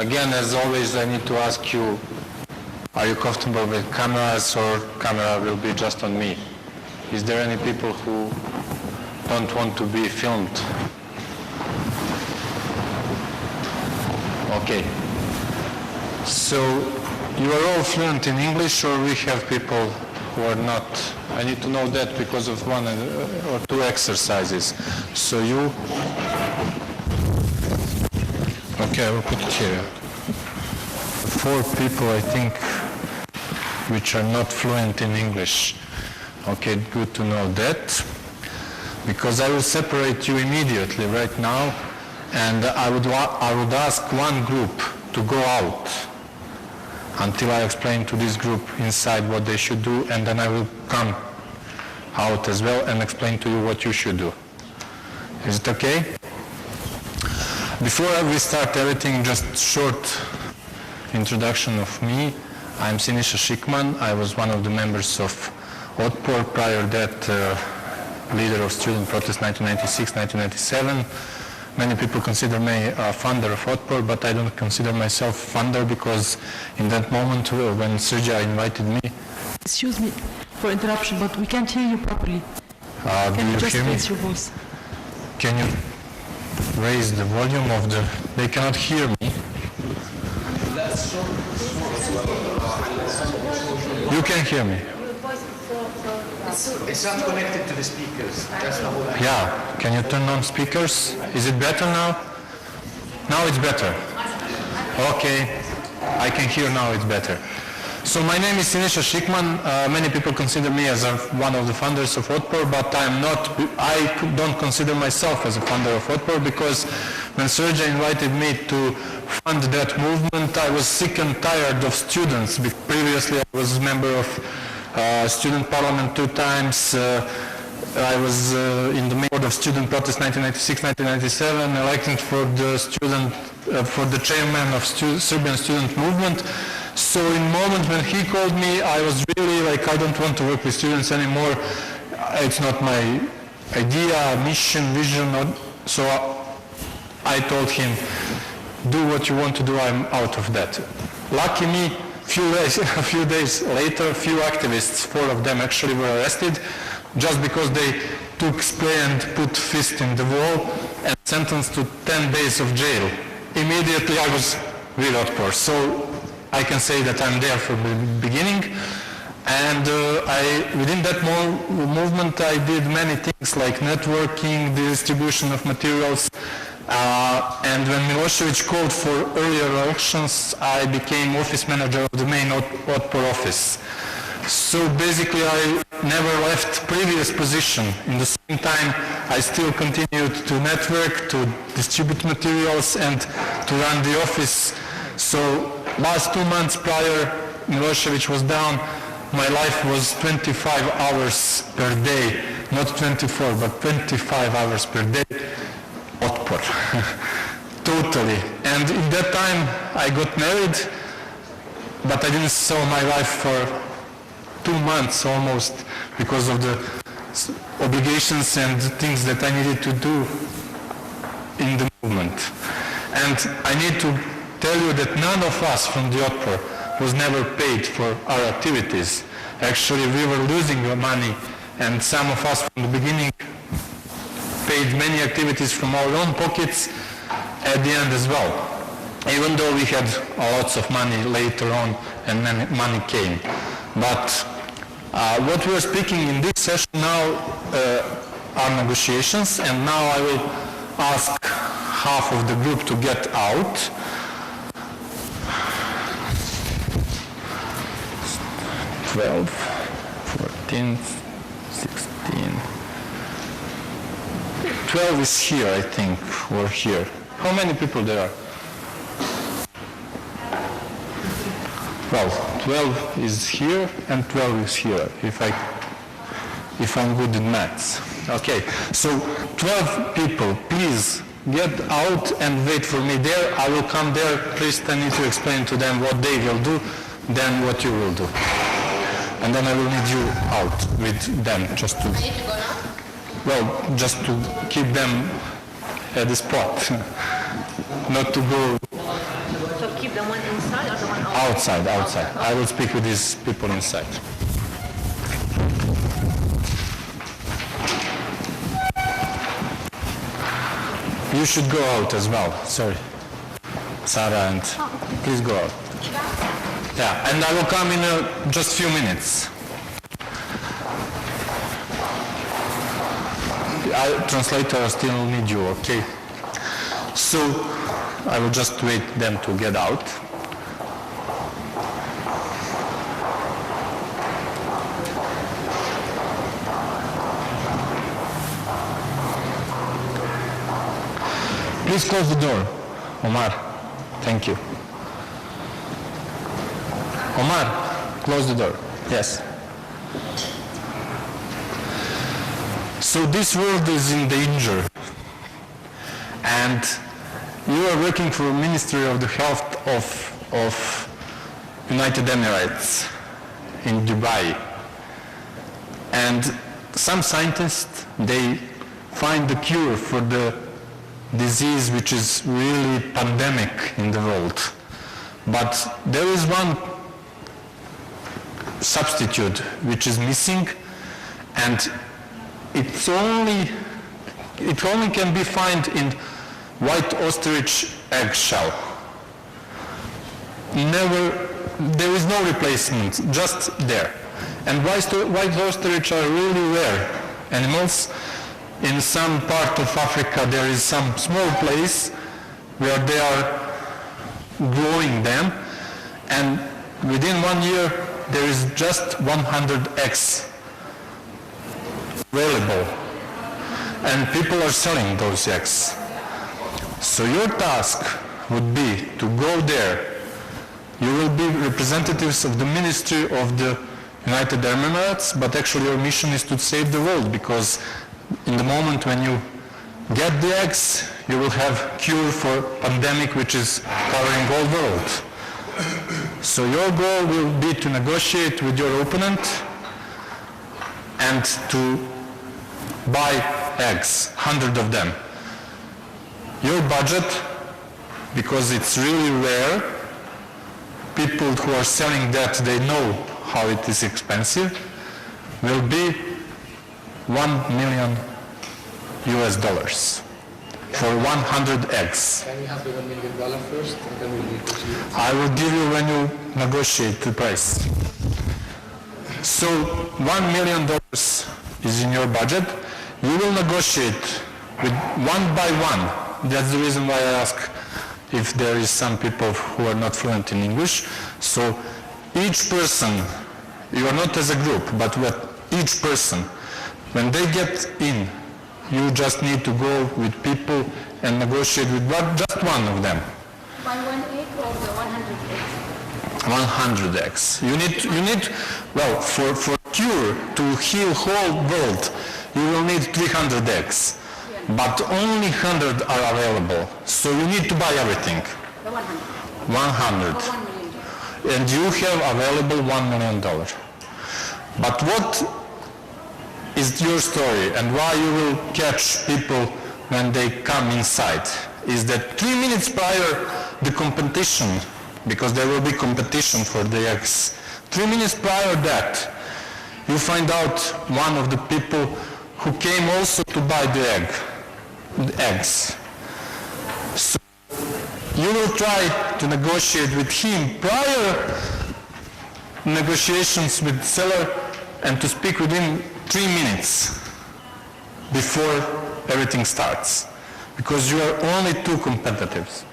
Again, as always, I need to ask you, are you comfortable with cameras, or camera will be just on me? Is there any people who don't want to be filmed? Okay. So, you are all fluent in English, or we have people who are not? I need to know that because of one or two exercises. So you... Okay, I will put it here. 4 people, I think, which are not fluent in English. Okay, good to know that. Because I will separate you immediately right now, and I would ask one group to go out until I explain to this group inside what they should do, and then I will come out as well and explain to you what you should do. Is it okay? Before we start everything, just short introduction of me. I'm Siniša Šikman. I was one of the members of Otpor, prior that leader of student protest 1996-1997. Many people consider me a founder of Otpor, but I don't consider myself founder because in that moment when Srđa invited me... Excuse me for interruption, but we can't hear you properly. Can you just hear me? raise your voice? Can you raise the volume of the... They cannot hear me. You can hear me. It's not connected to the speakers. That's the whole idea. Yeah. Can you turn on speakers? Is it better now? Now it's better. Okay. I can hear now it's better. So my name is Siniša Šikman. Many people consider me as one of the founders of Otpor, but I'm not. I don't consider myself as a founder of Otpor because when Srđa invited me to fund that movement, I was sick and tired of students. Previously, I was a member of student parliament 2 times. I was in the board of student protest 1996-1997, elected for the student, for the chairman of Serbian student movement. So in the moment when he called me, I was really like, I don't want to work with students anymore. It's not my idea, mission, vision. So I told him, do what you want to do, I'm out of that. Lucky me, a few days later, few activists, 4 of them actually were arrested just because they took spray and put fist in the wall and sentenced to 10 days of jail. Immediately I was with Otpor. So I can say that I'm there from the beginning, and within that movement I did many things like networking, the distribution of materials, and when Milošević called for earlier elections, I became office manager of the main Otpor office. So basically I never left previous position. In the same time I still continued to network, to distribute materials, and to run the office. So last 2 months prior Milošević was down, my life was 25 hours per day, not 24, but 25 hours per day, Otpor, totally. And in that time I got married, but I didn't saw my wife for 2 months almost because of the obligations and things that I needed to do in the movement. And I need to tell you that none of us from the Otpor was never paid for our activities. Actually, we were losing money, and some of us from the beginning paid many activities from our own pockets at the end as well, even though we had lots of money later on and then money came. But what we are speaking in this session now are negotiations, and now I will ask half of the group to get out. 12, 14, 16. 12 is here, I think, or here. How many people there are? Well, 12 is here and 12 is here, if I'm good in maths. Okay, so 12 people, please get out and wait for me there. I will come there. Please, I need to explain to them what they will do, then what you will do. And then I will need you out with them just to... I need to go now? Well, just to keep them at the spot, not to go... So keep the one inside or the one outside? Outside. I will speak with these people inside. You should go out as well. Sorry. Sarah, and please go out. Yeah, and I will come in just few minutes. Translator, I still need you, okay? So, I will just wait them to get out. Please close the door. Omar, thank you. Omar, close the door. Yes. So this world is in danger, and you are working for Ministry of the Health of United Emirates in Dubai, and some scientists, they find the cure for the disease which is really pandemic in the world. But there is one substitute which is missing, and it only can be found in white ostrich eggshell. There is no replacement, just there. And white ostrich are really rare animals. In some part of Africa there is some small place where they are growing them, and within 1 year there is just 100 eggs available, and people are selling those eggs. So your task would be to go there. You will be representatives of the Ministry of the United Arab Emirates, but actually your mission is to save the world, because in the moment when you get the eggs, you will have cure for pandemic which is covering all world. So your goal will be to negotiate with your opponent and to buy eggs, 100 of them. Your budget, because it's really rare, people who are selling that, they know how it is expensive, will be $1 million for 100 eggs. Can we have the $1 million first, and then we'll negotiate? I will give you when you negotiate the price. So $1 million is in your budget. You will negotiate with one by one. That's the reason why I ask if there is some people who are not fluent in English. So each person, you are not as a group, but with each person, when they get in, you just need to go with people and negotiate with just one of them. By 1 egg or the 100 eggs? 100 eggs. You need, well, for cure to heal whole world, you will need 300 eggs. But only 100 are available. So you need to buy everything. The 100. 100. For $1 million. And you have available $1 million. But what is your story, and why you will catch people when they come inside, is that 3 minutes prior the competition, because there will be competition for the eggs, 3 minutes prior that, you find out one of the people who came also to buy the eggs. So you will try to negotiate with him prior negotiations with seller, and to speak with him 3 minutes before everything starts, because you are only 2 competitors.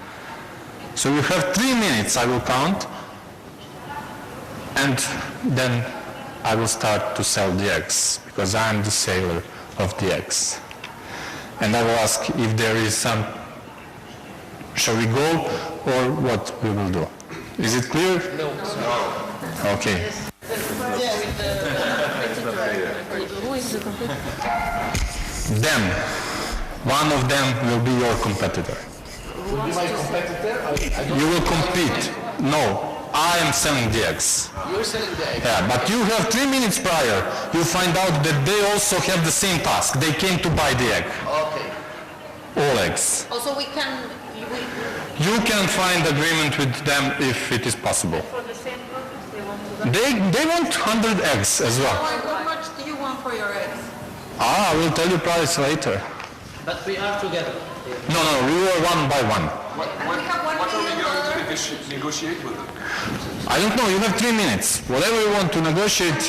So you have 3 minutes, I will count, and then I will start to sell the eggs, because I am the seller of the eggs. And I will ask if there is some, shall we go, or what we will do? Is it clear? No. Okay. Who is the competitor? Them. One of them will be your competitor. Will be my competitor? I don't You will compete. No, I am selling the eggs. You're selling the egg. Yeah, but you have 3 minutes prior. You find out that they also have the same task. They came to buy the egg. Okay. All eggs. Also, we can, You can find agreement with them if it is possible. For the same purpose, they want to... They want 100 eggs as well. how much do you want for your eggs? I will tell you price later. But we are together. No, we were one by one. And we have $1 million. Negotiate with them. I don't know, you have 3 minutes. Whatever you want to negotiate,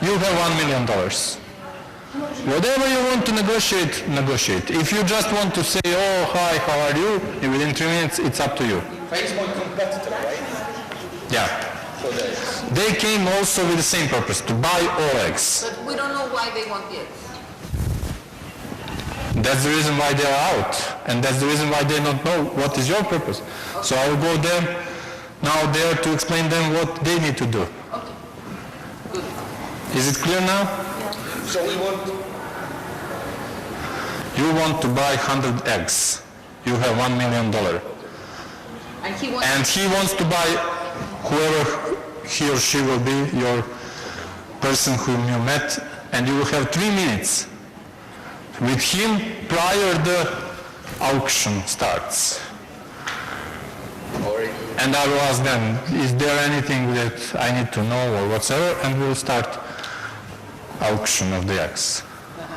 you have $1 million. Whatever you want to negotiate, negotiate. If you just want to say, oh, hi, how are you? Within 3 minutes, it's up to you. Facebook competitor, right? Yeah. They came also with the same purpose, to buy all eggs. But we don't know why they want the eggs. That's the reason why they are out. And that's the reason why they don't know what is your purpose. So I will go now there to explain them what they need to do. Okay. Good. Is it clear now? So we want, You want to buy 100 eggs. You have $1 million. And he wants... And he wants to buy whoever he or she will be, your person whom you met, and you will have 3 minutes with him prior the auction starts. And I will ask them, is there anything that I need to know or whatsoever, and we'll start auction of the eggs.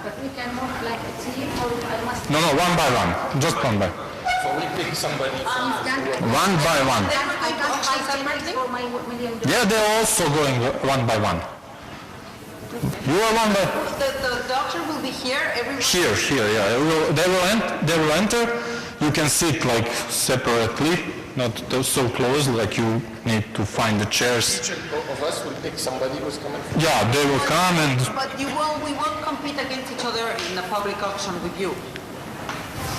But we can move like a team, or I must... No, one by one, just one by. so we pick somebody. One by one. I can't buy 10 eggs for my $1 million. Yeah, they're also going one by one. You are one by... The auction will be here, everyone... Here, yeah. They will enter. You can sit like separately, not so close, like you need to find the chairs. Each of us will pick somebody who's coming from. Yeah, they will come and... But we won't compete against each other in a public auction with you.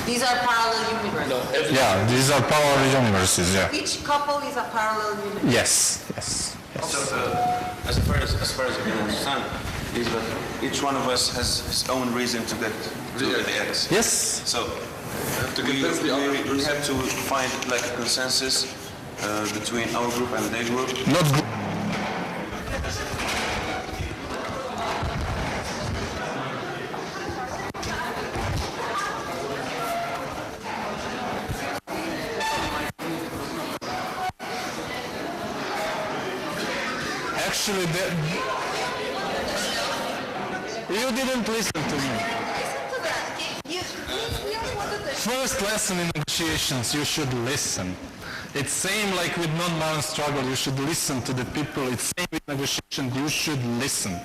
These are parallel universes. Yeah, these are parallel universes, yeah. Each couple is a parallel universe. Yes. So, as far as I can understand, is that each one of us has his own reason to get to the eggs. Yes. So, we have to find like a consensus between our group and their group. Not group. Actually, you didn't listen to me. First lesson in negotiations, you should listen. It's same like with non-violent struggle, you should listen to the people. It's same with negotiation, you should listen.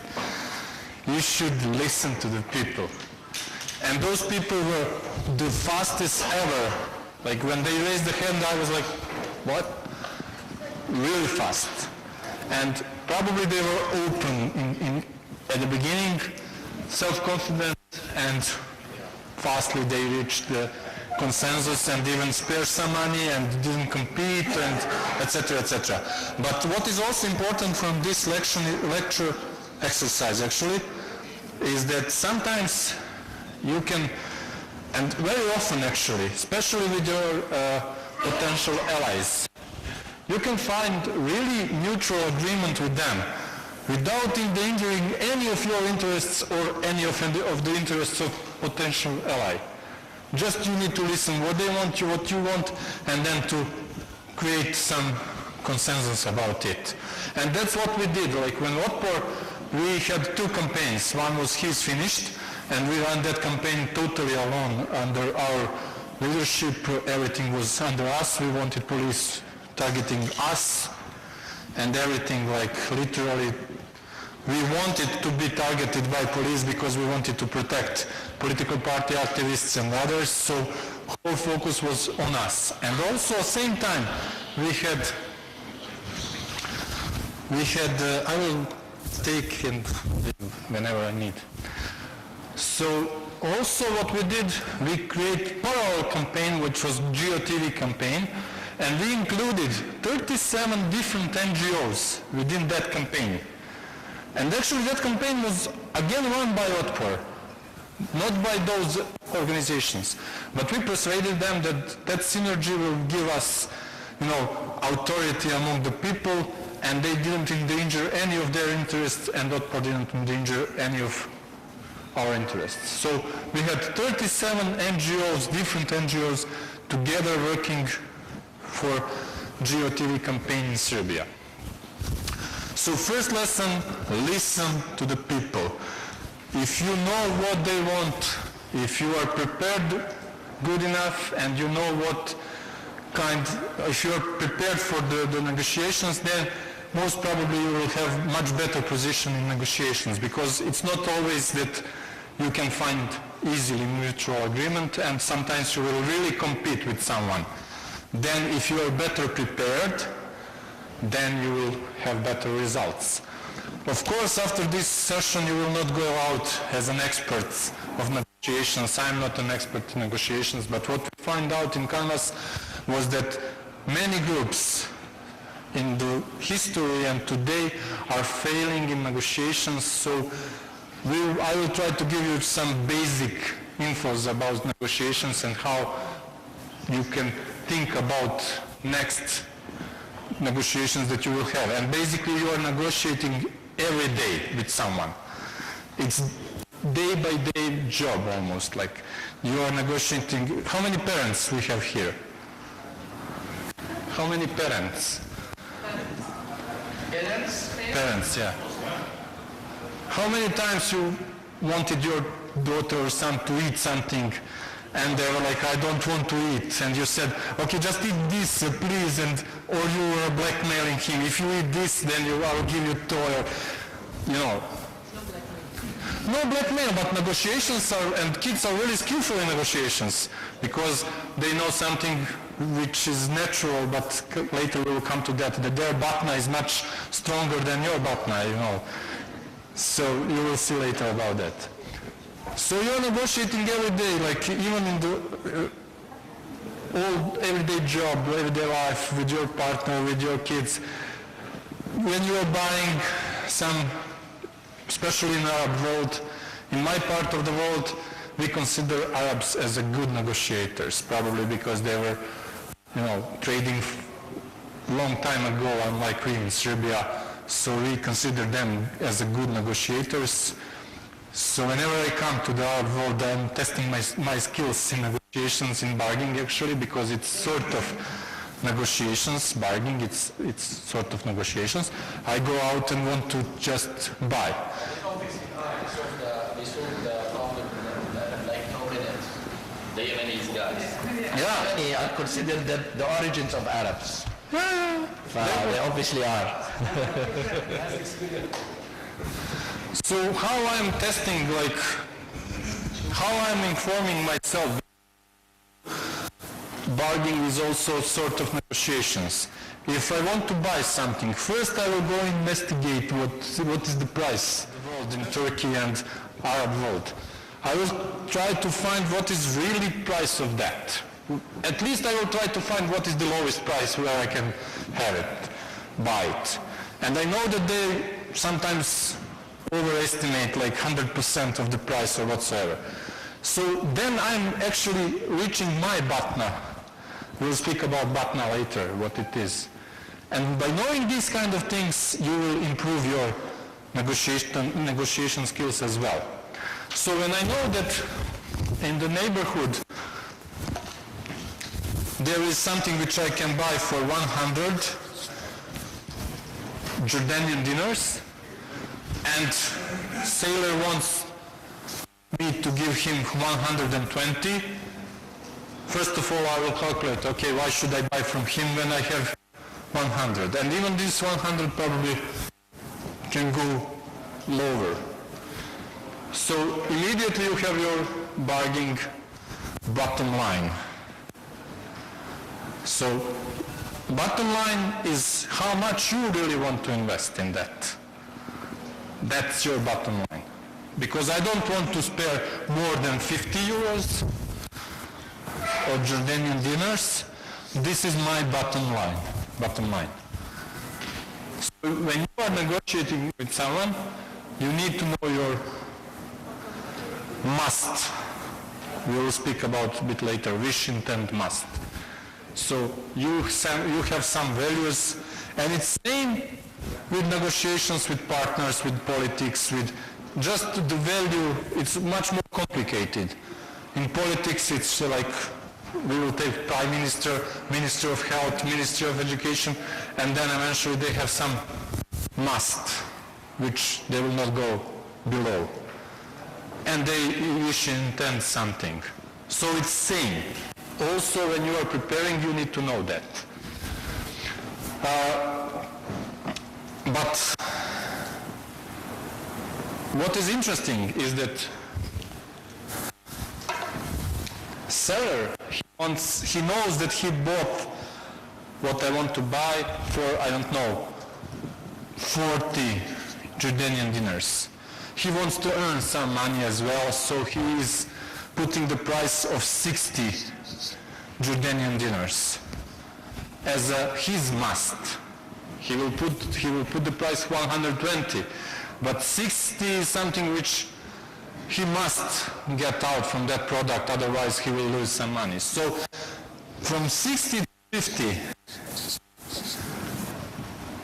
You should listen to the people. And those people were the fastest ever. Like when they raised the hand, I was like, what? Really fast. And probably they were open at the beginning, self-confident, and fastly they reached the consensus and even spared some money and didn't compete and etc. etc. But what is also important from this lecture exercise actually is that sometimes you can, and very often actually, especially with your potential allies, you can find really mutual agreement with them without endangering any of your interests or any of the interests of potential ally. Just you need to listen what they want, what you want, and then to create some consensus about it. And that's what we did. Like when Otpor, we had 2 campaigns. One was He's Finished, and we ran that campaign totally alone under our leadership. Everything was under us. We wanted police targeting us and everything, like literally we wanted to be targeted by police because we wanted to protect political party activists and others, so whole focus was on us. And also at the same time we had I will take and whenever I need. So also what we did, we create parallel campaign which was GeoTV campaign, and we included 37 different NGOs within that campaign. And actually that campaign was again run by Otpor, not by those organizations. But we persuaded them that that synergy will give us, authority among the people, and they didn't endanger any of their interests, and Otpor didn't endanger any of our interests. So we had 37 NGOs, different NGOs, together working for GeoTV campaign in Serbia. So first lesson, listen to the people. If you know what they want, if you are prepared good enough and you know what if you are prepared for the negotiations, then most probably you will have much better position in negotiations, because it's not always that you can find easily mutual agreement, and sometimes you will really compete with someone. Then if you are better prepared, then you will have better results. Of course, after this session, you will not go out as an expert of negotiations. I'm not an expert in negotiations, but what we find out in Canvas was that many groups in the history and today are failing in negotiations. So I will try to give you some basic infos about negotiations and how you can think about next negotiations that you will have. And basically you are negotiating every day with someone. It's day by day job almost, like you are negotiating. How many parents we have here? How many parents? Parents, yeah. How many times you wanted your daughter or son to eat something and they were like, I don't want to eat, and you said, okay, just eat this, please, or you were blackmailing him. If you eat this, then I will give you a toy, No blackmail, but negotiations and kids are really skillful in negotiations because they know something which is natural, but later we will come to that their batna is much stronger than your batna, So you will see later about that. So you're negotiating every day, like even in the everyday job, everyday life, with your partner, with your kids. When you are buying some, especially in Arab world, in my part of the world, we consider Arabs as a good negotiators, probably because they were, trading long time ago, unlike we in Serbia. So we consider them as a good negotiators. So whenever I come to the Arab world, I'm testing my skills in negotiations, in bargaining actually, because it's sort of negotiations, bargaining, it's sort of negotiations. I go out and want to just buy. We solved the problem like 2 minutes. The Yemenis guys. Yeah. They are considered the origins of Arabs. They obviously are. So how I'm testing, like, how I'm informing myself, bargaining is also sort of negotiations. If I want to buy something, first I will go investigate what is the price involved in Turkey and Arab world. I will try to find what is really price of that. At least I will try to find what is the lowest price where I can have it, buy it. And I know that they sometimes overestimate like 100% of the price or whatsoever. So then I'm actually reaching my batna. We'll speak about batna later, what it is. And by knowing these kind of things, you will improve your negotiation skills as well. So when I know that in the neighborhood there is something which I can buy for 100 Jordanian dinars, and sailor wants me to give him 120, first of all I will calculate, okay, why should I buy from him when I have 100? And even this 100 probably can go lower. So immediately you have your bargaining bottom line. So bottom line is how much you really want to invest in that. That's your bottom line. Because I don't want to spare more than 50 euros or Jordanian dinars. This is my bottom line. So when you are negotiating with someone, you need to know your must. We will speak about a bit later, wish, intent, must. So you have some values, and it's same with negotiations with partners, with politics, with just the value, it's much more complicated. In politics, it's like we will take Prime Minister, Minister of Health, Ministry of Education, and then eventually they have some must, which they will not go below. And they usually intend something. So it's same. Also, when you are preparing, you need to know that. But what is interesting is that seller, he knows that he bought what I want to buy for, I don't know, 40 Jordanian dinars. He wants to earn some money as well, so he is putting the price of 60 Jordanian dinars as his must. He will put the price 120, but 60 is something which he must get out from that product, otherwise he will lose some money. So from 60 to 50,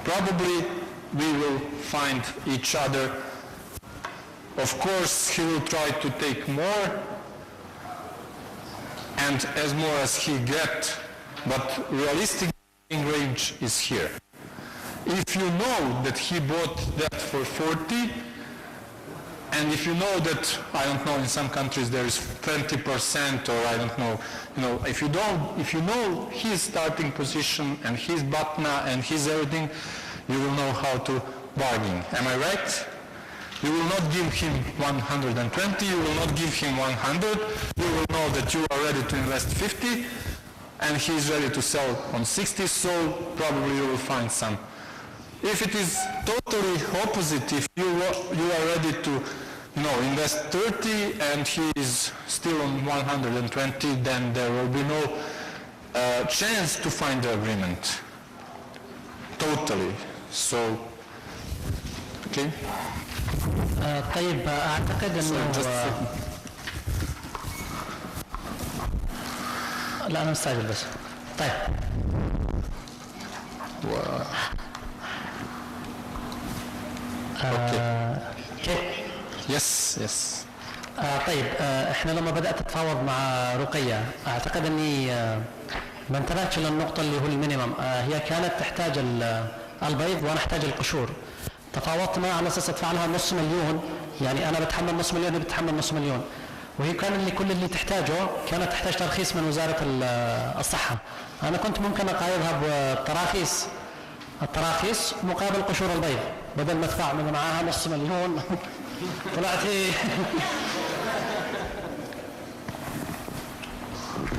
probably we will find each other. Of course, he will try to take more, and as more as he gets, but realistic range is here. If you know that he bought that for 40, and if you know that, I don't know, in some countries there is 20%, or I don't know, if you know his starting position and his batna and his everything, you will know how to bargain. Am I right? You will not give him 120, you will not give him 100, you will know that you are ready to invest 50, and he is ready to sell on 60, so probably you will find some. If it is totally opposite, if you are ready to invest 30 and he is still on 120, then there will be no chance to find the agreement. Totally. So, okay. طيب أعتقد أنه لا أنا مستعجل بس. طيب. كيف؟ Yes. طيب احنا لما بدأت أتفاوض مع رقية أعتقد أني ما انتبهتش للنقطة اللي هو المينيمم. هي كانت تحتاج البيض وأنا أحتاج القشور. تفاوضت معها على أساس أدفع لها نص مليون، يعني أنا بتحمل نص مليون وهي بتحمل نص مليون، وهي كان اللي كل اللي تحتاجه كانت تحتاج ترخيص من وزارة الصحة. أنا كنت ممكن أقايضها التراخيص مقابل قشور البيض، بدل ما أدفع من معاها نص مليون طلعت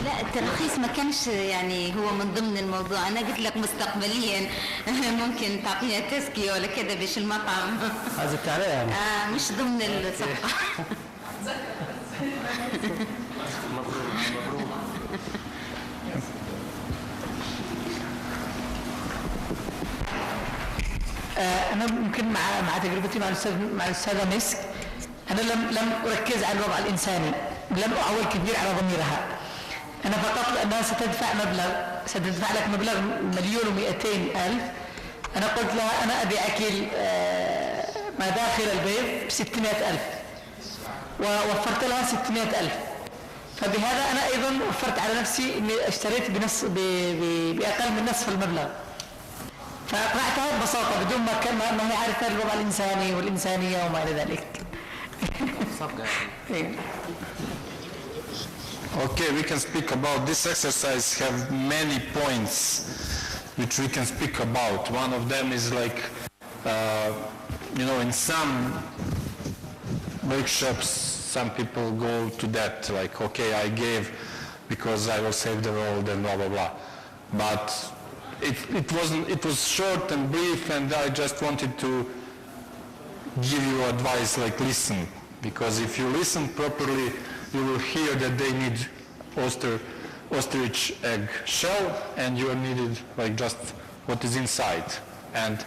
لا التراخيص ما كانش يعني هو من ضمن الموضوع. انا قلت لك مستقبليا ممكن تعطيها تزكية ولا كذا باش المطعم عزبت عليها يعني. مش ضمن الصفقة. أنا ممكن مع تجربتي مع الأستاذة مسك، أنا لم أركز على الوضع الإنساني، لم أعول كثير على ضميرها. أنا فقط لأنها ستدفع لك مبلغ 1,200,000. أنا قلت لها أنا أبي أكل ما داخل البيض ب600,000، ووفرت لها 600,000. فبهذا أنا أيضا وفرت على نفسي إني اشتريت بأقل من نصف المبلغ. فأقنعتها ببساطة بدون ما هي عارفة الوضع الإنساني والإنسانية وما إلى ذلك. Okay, we can speak about this exercise. Have many points which we can speak about. One of them is like, in some workshops, some people go to that, like, okay, I gave because I will save the world and blah blah blah. But it was short and brief, and I just wanted to give you advice, like listen, because if you listen properly, you will hear that they need ostrich egg shell, and you are needed like just what is inside, and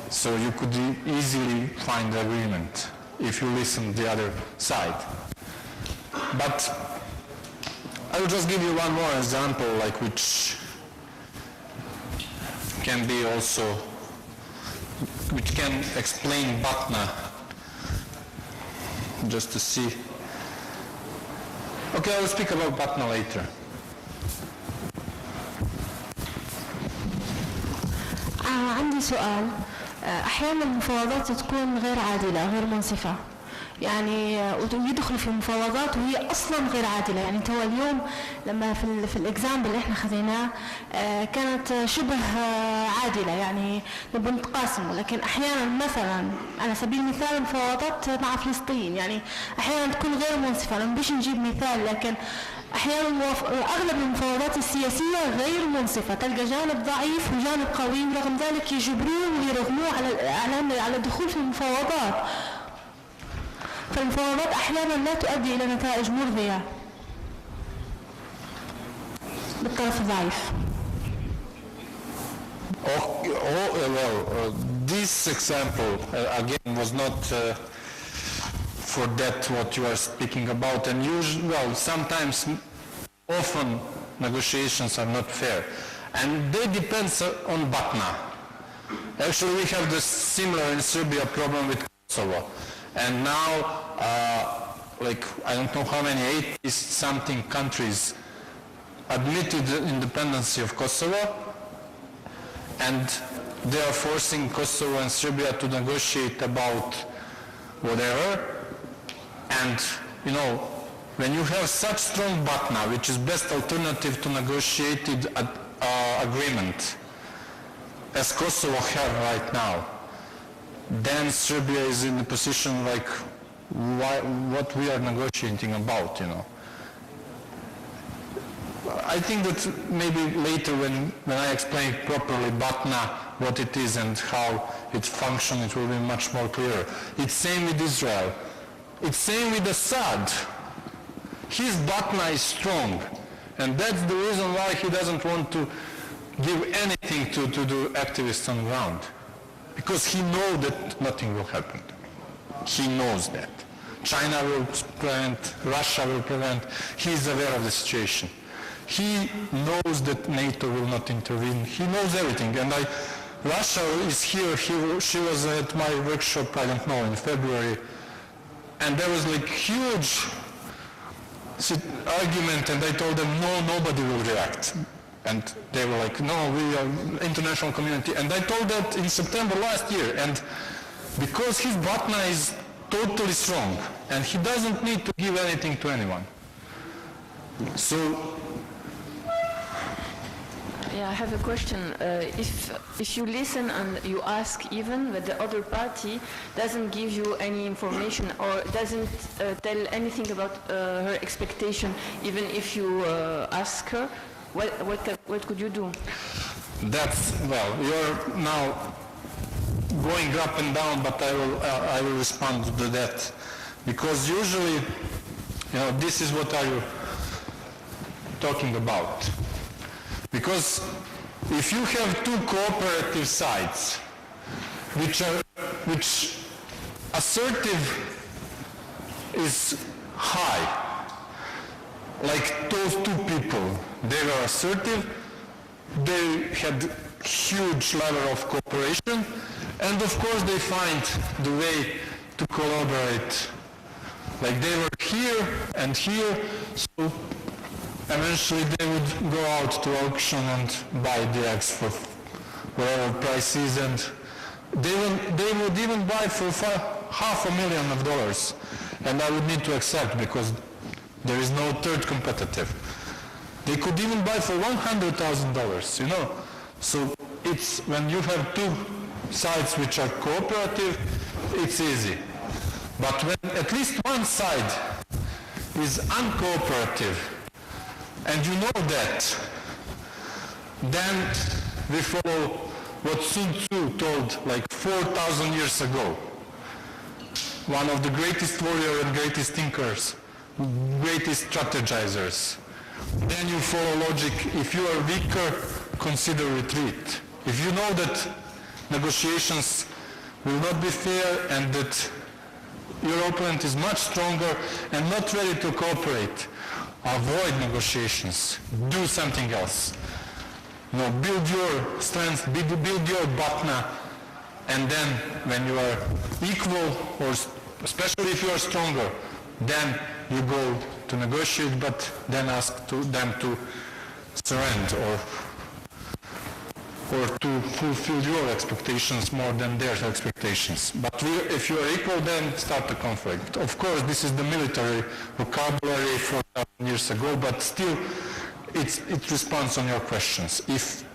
so you could easily find the agreement if you listen the other side. But I will just give you one more example, like which can be also, which can explain Batna just to see. Okay, I will speak about Batna later. عندي سؤال. أحيانا المفاوضات تكون غير عادلة غير منصفة، يعني ويدخل في مفاوضات وهي اصلا غير عادله. يعني تو اليوم لما في الاكزامبل اللي احنا خذيناه كانت شبه عادله، يعني نبغى نتقاسم، ولكن احيانا مثلا على سبيل المثال المفاوضات مع فلسطين يعني احيانا تكون غير منصفه. انا مش نجيب مثال، لكن احيانا اغلب المفاوضات السياسيه غير منصفه، تلقى جانب ضعيف وجانب قوي، ورغم ذلك يجبروه ويرغموه على الدخول في المفاوضات. فالمفاوضات احيانا لا تؤدي الى نتائج مرضيه بالطرف الضعيف. This example again was not for that what you are speaking about, and sometimes, often negotiations are not fair, and they depend on Batna. Actually, we have the similar in Serbia problem with Kosovo. And now, I don't know how many, 80-something countries admitted the independence of Kosovo, and they are forcing Kosovo and Serbia to negotiate about whatever. And, when you have such strong Batna, which is best alternative to negotiated agreement, as Kosovo have right now, then Serbia is in a position like what we are negotiating about, I think that maybe later when I explain properly Batna, what it is and how it functions, it will be much more clear. It's same with Israel. It's same with Assad. His Batna is strong, and that's the reason why he doesn't want to give anything to the activists on the ground. Because he knows that nothing will happen. He knows that. China will prevent, Russia will prevent. He is aware of the situation. He knows that NATO will not intervene. He knows everything. And Russia is here. She was at my workshop, I don't know, in February. And there was huge argument, and I told them, no, nobody will react. And they were like, no, we are international community. And I told that in September last year. And because his Batna is totally strong, and he doesn't need to give anything to anyone. So... Yeah, I have a question. If you listen and you ask even, but the other party doesn't give you any information or doesn't tell anything about her expectation, even if you ask her, what could you do? You're now going up and down, but I will respond to that, because usually, this is what are you talking about. Because if you have two cooperative sides, which assertive is high, like those two people, they were assertive, they had huge level of cooperation, and of course they find the way to collaborate. Like they were here and here, so eventually they would go out to auction and buy the eggs for whatever price is, and they would even buy for $500,000, and I would need to accept because there is no third competitive. They could even buy for $100,000, So it's when you have two sides which are cooperative, it's easy. But when at least one side is uncooperative, and you know that, then we follow what Sun Tzu told 4,000 years ago. One of the greatest warriors and greatest thinkers, greatest strategizers. Then you follow logic. If you are weaker, consider retreat. If you know that negotiations will not be fair and that your opponent is much stronger and not ready to cooperate, avoid negotiations. Do something else. Build your strength, build your Batna, and then when you are equal or especially if you are stronger, then you go to negotiate, but then ask them to surrender or to fulfill your expectations more than their expectations. But if you are equal, then start a conflict. Of course, this is the military vocabulary 4,000 years ago, but still it responds on your questions. If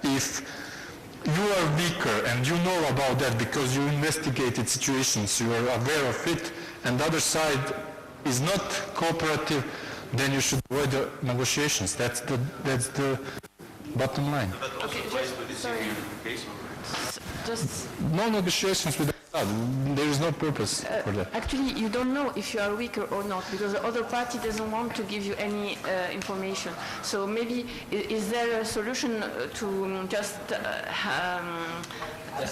you are weaker and you know about that because you investigated situations, you are aware of it, and the other side is not cooperative, then you should avoid the negotiations. That's the bottom line. Okay, sorry. Just No negotiations with Assad. There is no purpose for that. actually, you don't know if you are weaker or not because the other party doesn't want to give you any information. So maybe is there a solution to just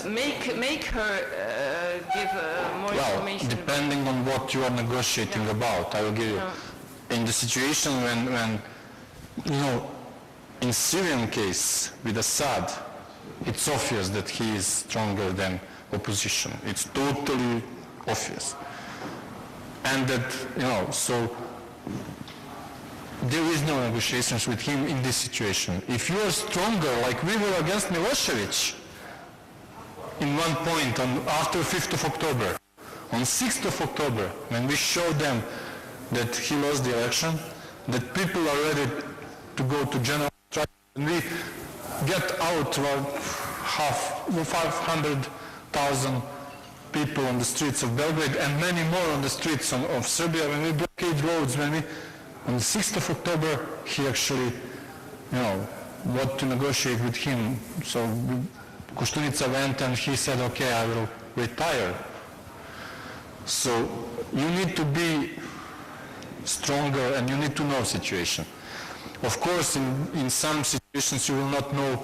make her give more Well, information? depending on what you are negotiating about, I will give you. In the situation when in Syrian case with Assad, it's obvious that he is stronger than opposition. It's totally obvious. And that, so there is no negotiations with him in this situation. If you are stronger, like we were against Milosevic in one point after 5th of October, on 6th of October, when we showed them that he lost the election, that people are ready to go to general strike, and we get out 500,000 people on the streets of Belgrade and many more on the streets of Serbia, when we blockade roads, on the 6th of October, he actually, what to negotiate with him. So Koštunica went and he said, okay, I will retire. So you need to be stronger and you need to know situation. Of course, in some situations you will not know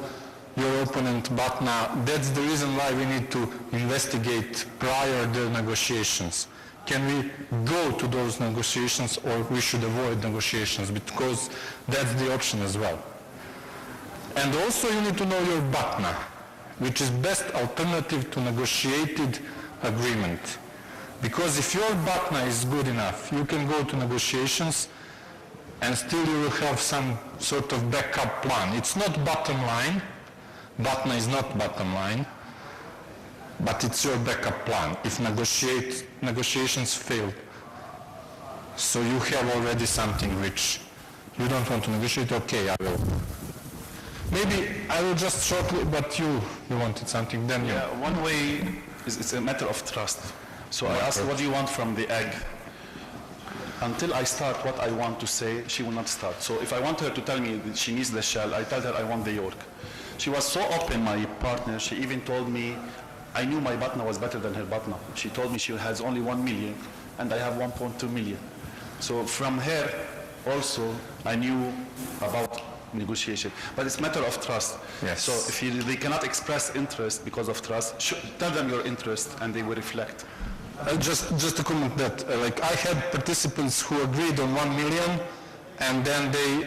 your opponent, but now that's the reason why we need to investigate prior the negotiations. Can we go to those negotiations or we should avoid negotiations, because that's the option as well. And also you need to know your BATNA, which is best alternative to negotiated agreement. Because if your BATNA is good enough, you can go to negotiations and still you will have some sort of backup plan. It's not bottom line. BATNA is not bottom line, but it's your backup plan if negotiations fail. So you have already something which you don't want to negotiate. Okay, I will. Maybe I will just shortly, but you wanted something, then you. Yeah, one way is it's a matter of trust. So I asked, what do you want from the egg? Until I start what I want to say, she will not start. So if I want her to tell me that she needs the shell, I tell her I want the yolk. She was so open, my partner, she even told me, I knew my BATNA was better than her BATNA. She told me she has only 1 million and I have 1.2 million. So from her also I knew about negotiation. But it's a matter of trust. Yes. So if they cannot express interest because of trust, tell them your interest and they will reflect. Just to comment that, like I had participants who agreed on 1 million and then they,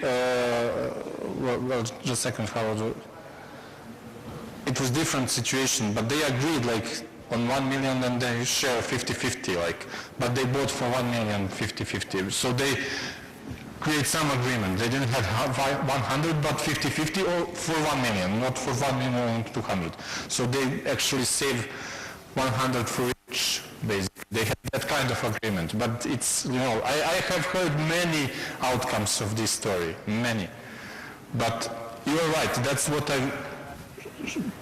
well, just a second, Howard. It was different situation, but they agreed like on 1 million and they share 50-50, like, but they bought for 1 million 50-50. So they create some agreement. They didn't have 100, but 50-50 or for 1 million, not for 1 million and 200. So they actually save 100 for each, basically. They had that kind of agreement, but it's, I have heard many outcomes of this story, many. But you're right, that's what I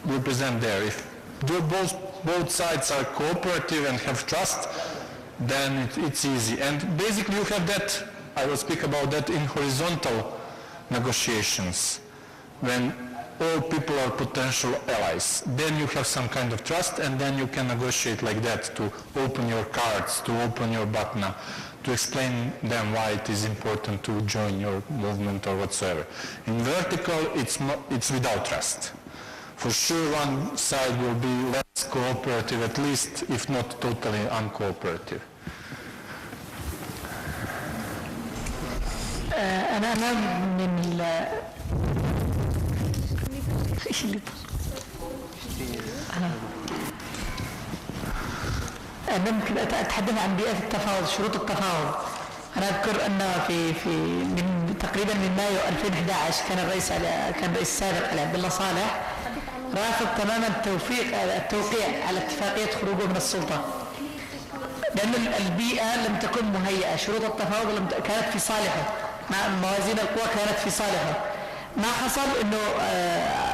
represent there. If both sides are cooperative and have trust, then it's easy. And basically you have that, I will speak about that in horizontal negotiations, when all people are potential allies. Then you have some kind of trust and then you can negotiate like that to open your cards, to open your BATNA, to explain them why it is important to join your movement or whatsoever. In vertical, it's without trust. For sure one side will be less cooperative, at least if not totally uncooperative. أنا من أنا ممكن أتحدث عن بيئة التفاوض، شروط التفاوض. أنا أذكر أن في من تقريبا من مايو 2011 كان الرئيس السابق علي عبد الله صالح رافض تماما التوقيع على اتفاقية خروجه من السلطة، لأن البيئة لم تكن مهيئة، شروط التفاوض كانت في صالحه، مع موازين القوى كانت في صالحه. ما حصل إنه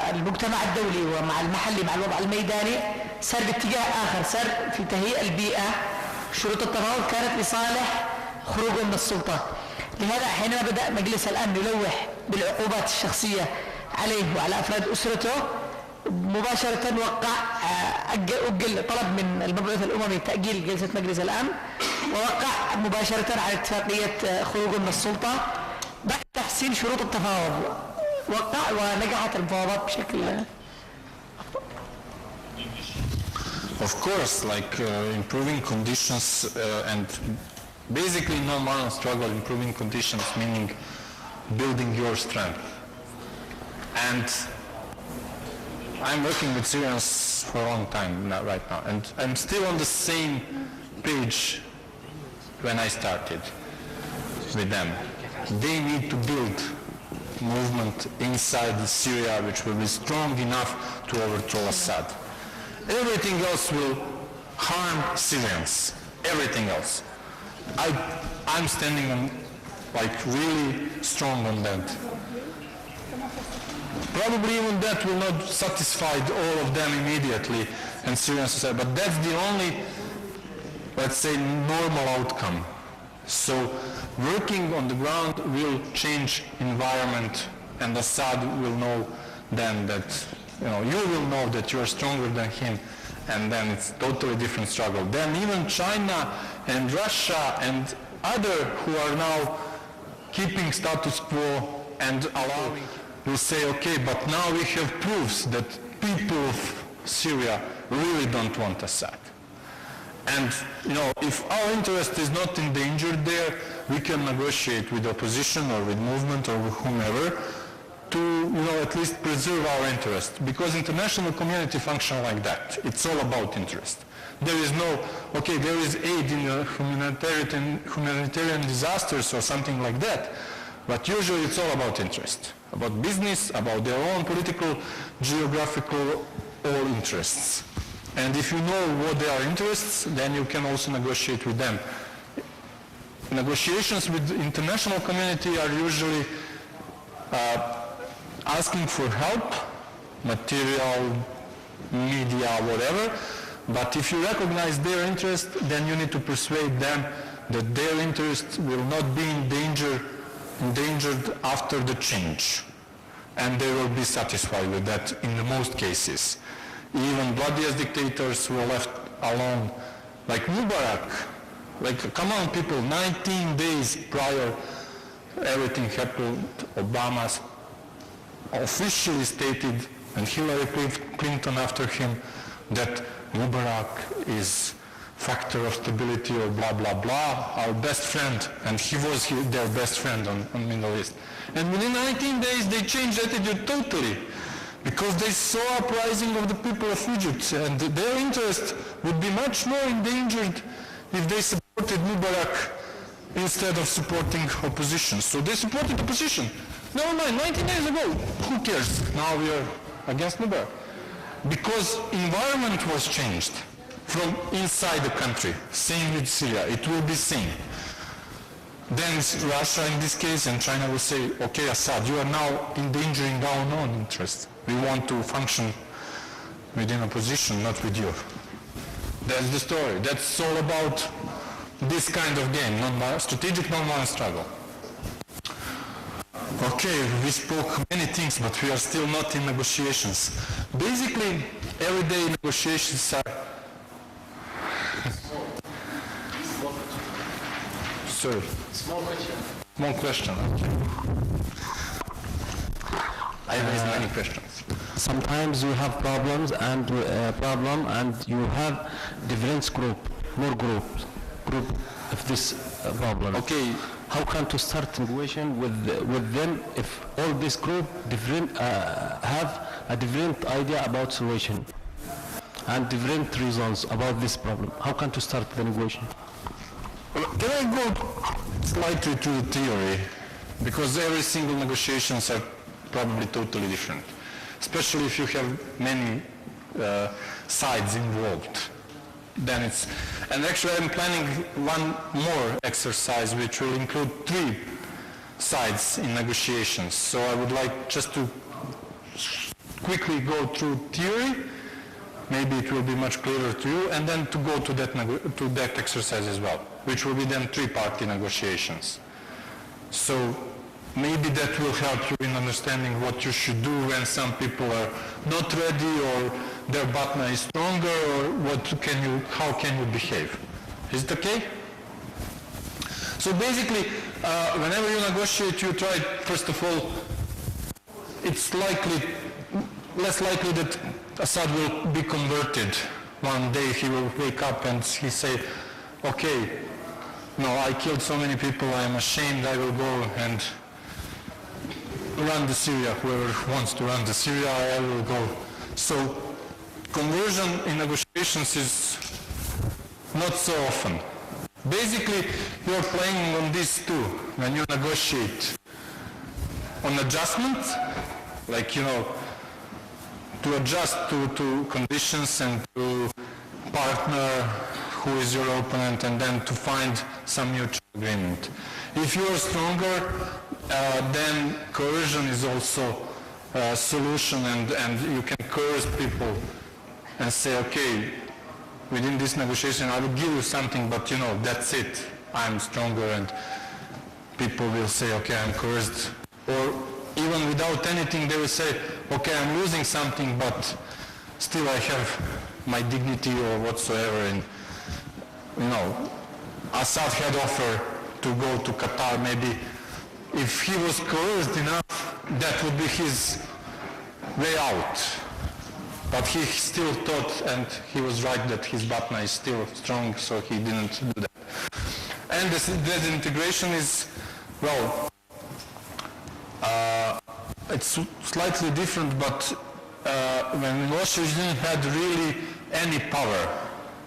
المجتمع الدولي ومع المحلي مع الوضع الميداني سار باتجاه آخر، سار في تهيئة البيئة. شروط التفاوض كانت لصالح خروجه من السلطة. لهذا حينما بدأ مجلس الأمن يلوح بالعقوبات الشخصية عليه وعلى أفراد أسرته، مباشرة وقع طلب من المبعوث الأممي تأجيل جلسة مجلس الأمن، ووقع مباشرة على اتفاقية خروجه من السلطة بعد تحسين شروط التفاوض. وقع ونجحت المفاوضات بشكل Of course, like improving conditions and basically non-violent struggle, improving conditions, meaning building your strength. And I'm working with Syrians for a long time right now, and I'm still on the same page when I started with them. They need to build movement inside Syria which will be strong enough to overthrow Assad. Everything else will harm Syrians. Everything else. I'm standing on, like, really strong on that. Probably even that will not satisfy all of them immediately in Syrian society, but that's the only, let's say, normal outcome. So working on the ground will change environment, and Assad will know then that, you will know that you are stronger than him, and then it's totally different struggle. Then even China and Russia and other who are now keeping status quo and allowing will say, okay, but now we have proofs that people of Syria really don't want Assad. And, if our interest is not endangered there, we can negotiate with opposition or with movement or with whomever to, at least preserve our interest. Because international community function like that. It's all about interest. There is there is aid in humanitarian disasters or something like that. But usually it's all about interest. About business, about their own political, geographical, all interests. And if you know what their interests, then you can also negotiate with them. Negotiations with the international community are usually asking for help, material, media, whatever. But if you recognize their interest, then you need to persuade them that their interests will not be endangered after the change. And they will be satisfied with that in the most cases. Even bloodiest dictators were left alone, like Mubarak. Like, come on people, 19 days prior everything happened, Obama officially stated, and Hillary Clinton after him, that Mubarak is factor of stability or blah, blah, blah, our best friend, and he was their best friend on Middle East. And within 19 days they changed attitude totally, because they saw uprising of the people of Egypt, and their interest would be much more endangered if they supported Mubarak instead of supporting opposition. So they supported opposition. Never mind, 19 days ago, who cares? Now we are against Mubarak. Because environment was changed from inside the country. Same with Syria, it will be same. Then Russia in this case and China will say, okay, Assad, you are now endangering our own interests. We want to function within opposition, not with you. That's the story. That's all about this kind of game, strategic non-violent struggle. Okay, we spoke many things, but we are still not in negotiations. Basically, everyday negotiations are... Sorry. Small question. Small question, okay. I raised many questions. Sometimes you have problems and you have different more group of this problem. Okay. How can to start negotiation with them if all this group have a different idea about solution? and different reasons about this problem. How can to start the negotiation? Can I go slightly to the theory? Because every single negotiations are probably totally different, especially if you have many sides involved. Then it's, and actually I'm planning one more exercise which will include 3 sides in negotiations. So I would like just to quickly go through theory, maybe it will be much clearer to you, and then to go to that exercise as well, which will be then 3-party negotiations. So maybe that will help you in understanding what you should do when some people are not ready or their partner is stronger, or how can you behave. Is it okay? So basically, whenever you negotiate, you try, first of all, it's less likely that Assad will be converted. One day he will wake up and he say, okay, no, I killed so many people, I am ashamed, I will go and run the Syria. Whoever wants to run the Syria, I will go. So conversion in negotiations is not so often. Basically, you're playing on these two when you negotiate. On adjustment, like, to adjust to conditions and to partner who is your opponent, and then to find some mutual agreement. If you are stronger, then coercion is also a solution, and you can coerce people and say, okay, within this negotiation I will give you something, but that's it, I'm stronger, and people will say, okay, I'm coerced. Or even without anything, they will say, okay, I'm losing something, but still I have my dignity or whatsoever. And Assad had offered to go to Qatar. Maybe if he was coerced enough, that would be his way out. But he still thought, and he was right, that his partner is still strong, so he didn't do that. And this disintegration is, well, it's slightly different, but when Milosevic didn't have really any power,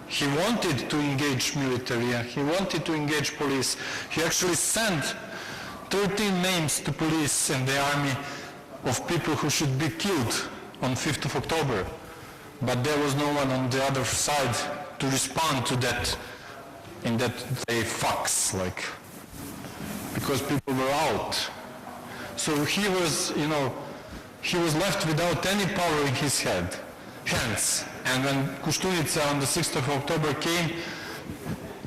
he wanted to engage military and he wanted to engage police. He actually sent 13 names to police and the army of people who should be killed on 5th of October. But there was no one on the other side to respond to that in that day fax, because people were out. So he was, he was left without any power in his hands. And when Koštunica on the 6th of October came,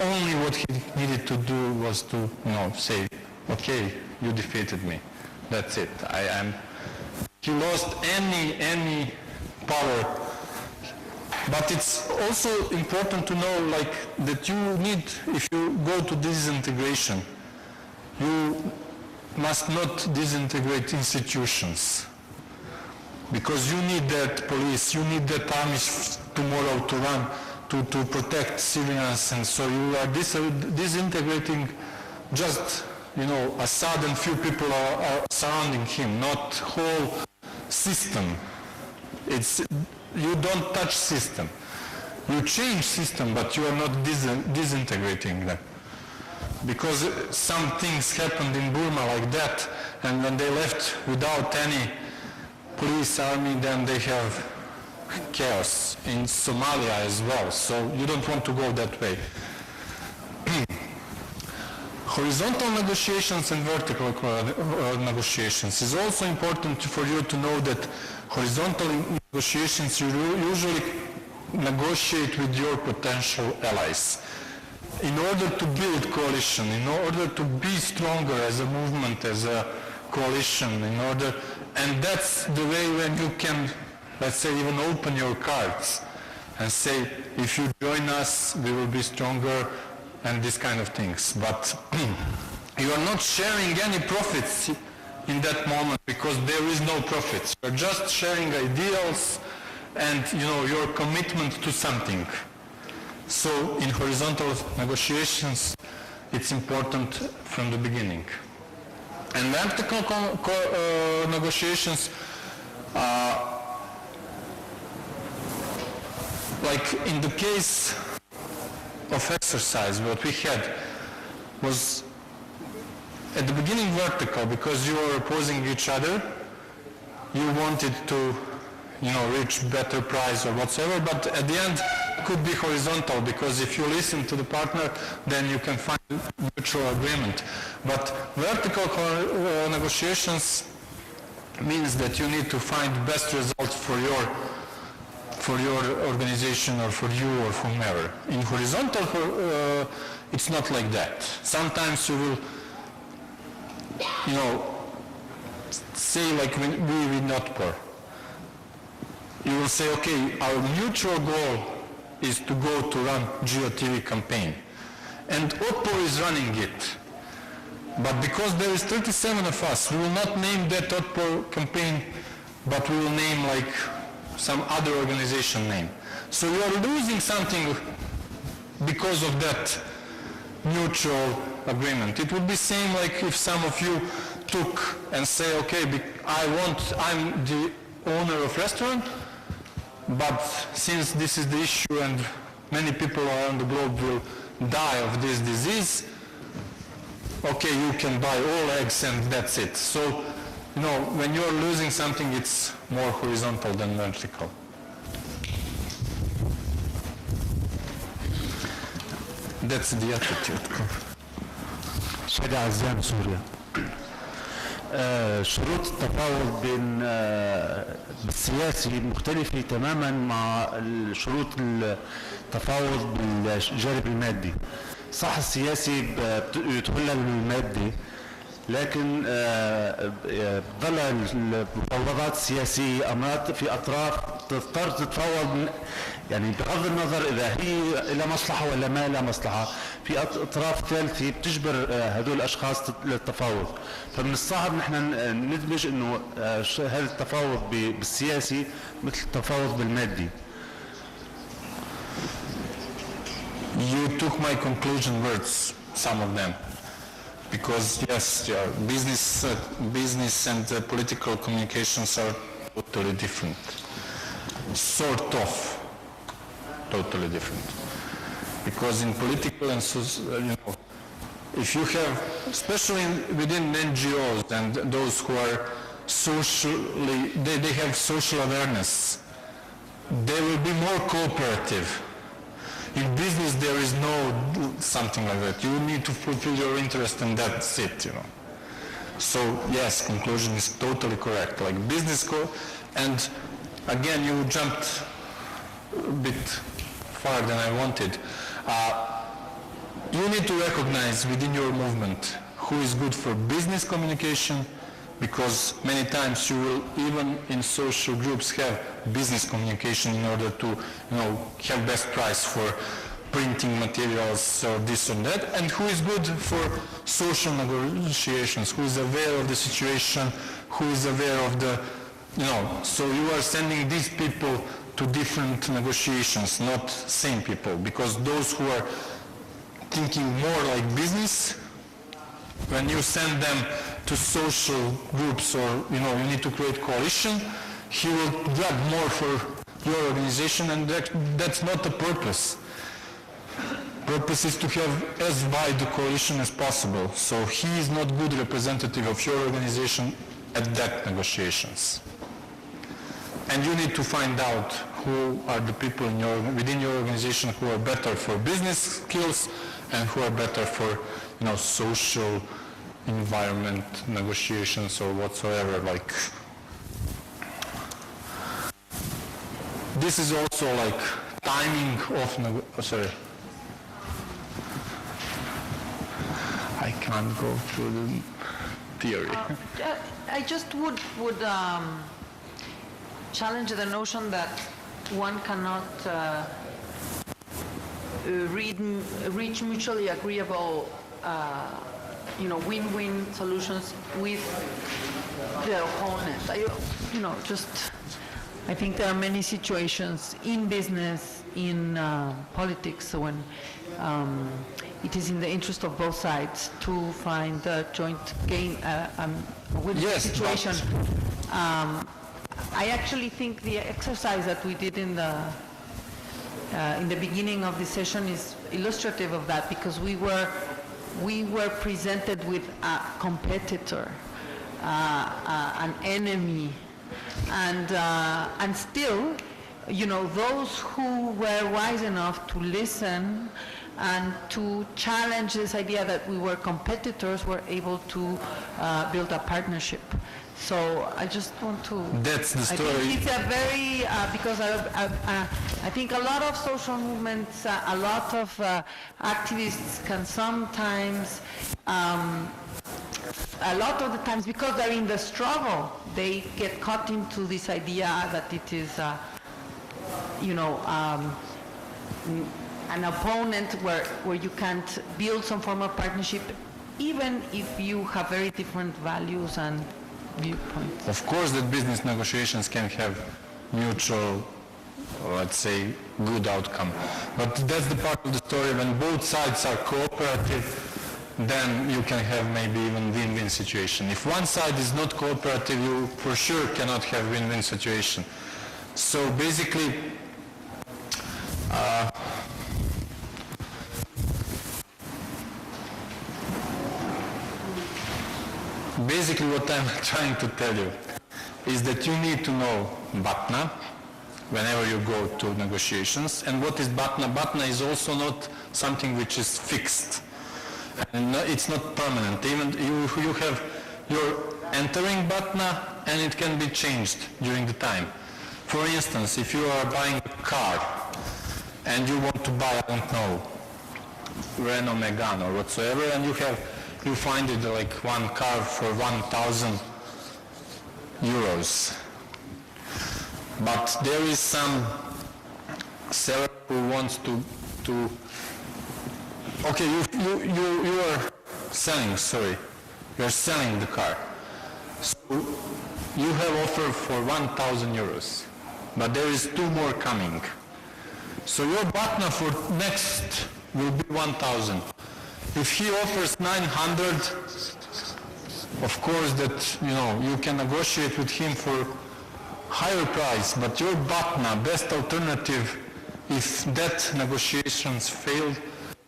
only what he needed to do was to, say, okay, you defeated me. That's it. He lost any power. But it's also important to know, that you need, if you go to disintegration, you must not disintegrate institutions, because you need that police, you need that army tomorrow to run, to protect Syrians, and so you are disintegrating just, Assad and few people are surrounding him, not whole system. You don't touch system. You change system, but you are not disintegrating them. Because some things happened in Burma like that, and when they left without any police army, then they have chaos in Somalia as well. So you don't want to go that way. Horizontal negotiations and vertical negotiations. It's also important for you to know that horizontal negotiations, you usually negotiate with your potential allies. In order to build coalition, in order to be stronger as a movement, as a coalition, and that's the way when you can, let's say, even open your cards and say, if you join us, we will be stronger, and these kind of things. But you are not sharing any profits in that moment, because there is no profits. You're just sharing ideals and your commitment to something. So in horizontal negotiations, it's important from the beginning. And vertical negotiations, like in the case of exercise, what we had was at the beginning vertical because you were opposing each other. You wanted to, reach better price or whatsoever, but at the end it could be horizontal because if you listen to the partner, then you can find mutual agreement. But vertical negotiations means that you need to find best result for your organization or for you or whomever. In horizontal, it's not like that. Sometimes you will, say like we with NotPor. You will say, okay, our mutual goal is to go to run GeoTV campaign. And OTPOR is running it. But because there is 37 of us, we will not name that OTPOR campaign, but we will name like some other organization name. So you are losing something because of that mutual agreement. It would be same like if some of you took and say, okay, I'm the owner of restaurant, but since this is the issue and many people around the globe will die of this disease, okay, you can buy all eggs and that's it. So, when you're losing something, it's more horizontal than vertical. That's the attitude. سيدة عزام سوريا. شروط التفاوض بين بالسياسي مختلفة تماما مع شروط التفاوض بالجانب المادي. صح السياسي يتولى المادي، لكن ظل المفاوضات السياسية أمرات في أطراف تضطر تتفاوض، يعني بغض النظر إذا هي إلى مصلحة ولا ما إلى مصلحة، في أطراف ثالثة بتجبر هذول الأشخاص للتفاوض. فمن الصعب نحن ندمج إنه هذا التفاوض بالسياسي مثل التفاوض بالمادي. You took my conclusion words, some of them, because yes, business and political communications are totally different, sort of totally different. Because in political and if you have, especially within NGOs and those who are socially, they have social awareness, they will be more cooperative. In business, there is no something like that. You need to fulfill your interest and that's it, So, yes, conclusion is totally correct. Like business, and again, you jumped a bit farther than I wanted. You need to recognize within your movement who is good for business communication, because many times you will, even in social groups, have business communication in order to, have best price for printing materials or this and that, and who is good for social negotiations, who is aware of the situation, who is aware of the, so you are sending these people to different negotiations, not same people, because those who are thinking more like business, when you send them to social groups or, you need to create coalition, he will grab more for your organization, and that's not the purpose. Purpose is to have as wide a coalition as possible, so he is not good representative of your organization at that negotiations. And you need to find out who are the people within your organization who are better for business skills and who are better for, social environment negotiations or whatsoever. Like this is also like timing of sorry, I can't go through the theory. I just would challenge the notion that one cannot reach mutually agreeable win-win solutions with their opponent. I think there are many situations in business, in politics, when it is in the interest of both sides to find a joint gain with the situation. I actually think the exercise that we did in the in the beginning of the session is illustrative of that, because we were presented with a competitor, an enemy, and still, those who were wise enough to listen and to challenge this idea that we were competitors were able to build a partnership. So I just want to... That's the story. I think it's a very, because I think a lot of social movements, a lot of activists can sometimes, a lot of the times, because they're in the struggle, they get caught into this idea that it is, an opponent where you can't build some form of partnership, even if you have very different values and viewpoints. Of course that business negotiations can have mutual, let's say, good outcome. But that's the part of the story when both sides are cooperative, then you can have maybe even win-win situation. If one side is not cooperative, you for sure cannot have win-win situation. So basically, what I'm trying to tell you is that you need to know BATNA whenever you go to negotiations. And what is BATNA? BATNA is also not something which is fixed. And it's not permanent. Even you're entering BATNA and it can be changed during the time. For instance, if you are buying a car and you want to buy, I don't know, Renault Megane or whatsoever, and you find it like one car for 1,000 euros. But there is some seller who wants to okay, you are selling the car. So you have offer for 1,000 euros, but there is 2 more coming. So your BATNA for next will be 1,000. If he offers 900, of course that, you can negotiate with him for higher price, but your BATNA, best alternative, if that negotiations failed,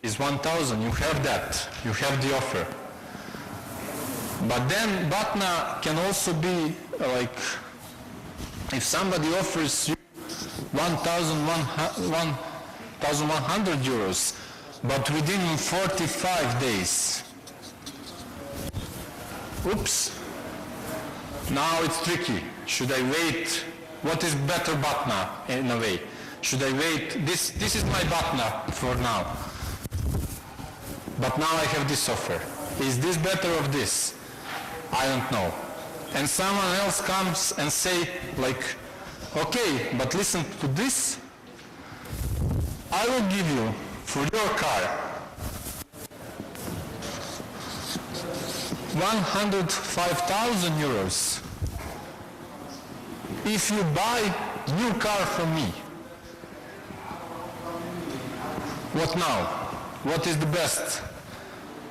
is 1,000. You have that. You have the offer. But then BATNA can also be like, if somebody offers you 1,100 euros, but within 45 days, oops, now it's tricky. Should I wait? What is better BATNA in a way? Should I wait? This is my BATNA for now. But now I have this offer. Is this better of this? I don't know. And someone else comes and say like, okay, but listen to this. I will give you for your car 105,000 euros if you buy new car from me. What now? What is the best?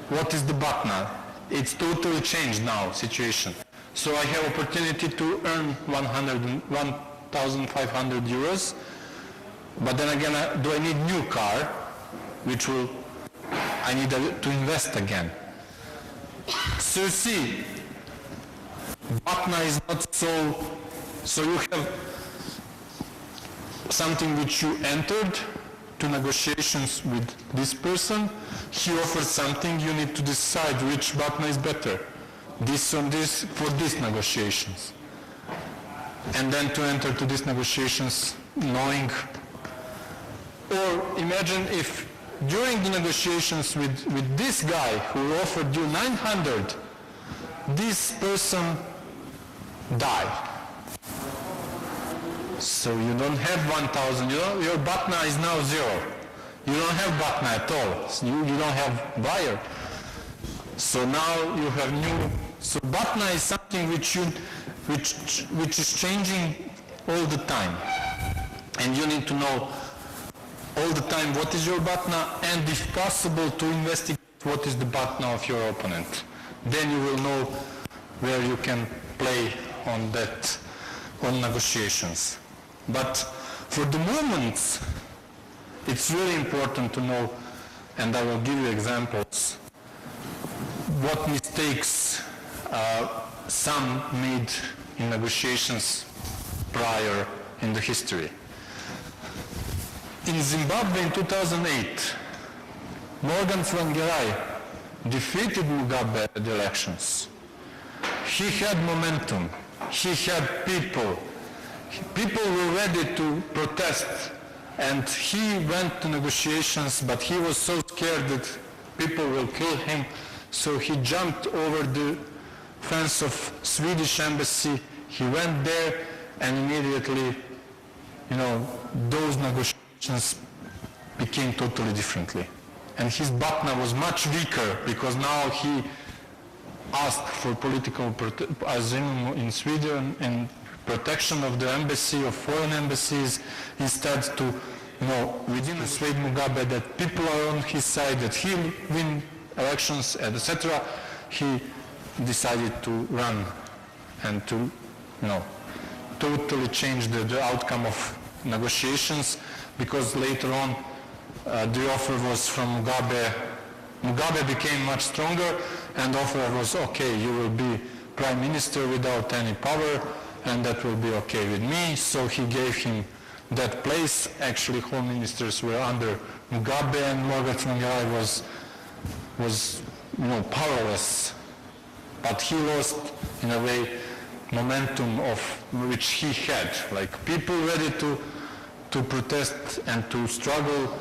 What is the BATNA? It's totally changed now, situation. So I have opportunity to earn 1,500 euros, but then again, do I need new car, which I need to invest again. So you see, BATNA is not so you have something which you entered to negotiations with this person, he offers something, you need to decide which BATNA is better, this or this, for these negotiations. And then to enter to these negotiations knowing, or imagine if during the negotiations with this guy who offered you 900, this person died. So you don't have 1,000, your BATNA is now 0. You don't have BATNA at all. So you don't have buyer. So now you have new, so BATNA is something which is changing all the time. And you need to know all the time what is your BATNA, and if possible to investigate what is the BATNA of your opponent. Then you will know where you can play on negotiations. But for the moment, it's really important to know, and I will give you examples, what mistakes some made in negotiations prior in the history. In Zimbabwe in 2008, Morgan Tsvangirai defeated Mugabe at the elections. He had momentum. He had people. People were ready to protest, and he went to negotiations, but he was so scared that people will kill him, so he jumped over the fence of Swedish embassy. He went there, and immediately, those negotiations became totally differently. And his partner was much weaker because now he asked for political asylum in Sweden and protection of the embassy, of foreign embassies, instead to, within persuade Mugabe that people are on his side, that he'll win elections, etc. He decided to run and to, totally change the outcome of negotiations, because later on the offer was from Mugabe. Mugabe became much stronger, and the offer was, okay, you will be prime minister without any power, and that will be okay with me. So he gave him that place. Actually, home ministers were under Mugabe, and Morgan Tsvangirai was powerless. But he lost, in a way, momentum of which he had, like people ready to protest and to struggle.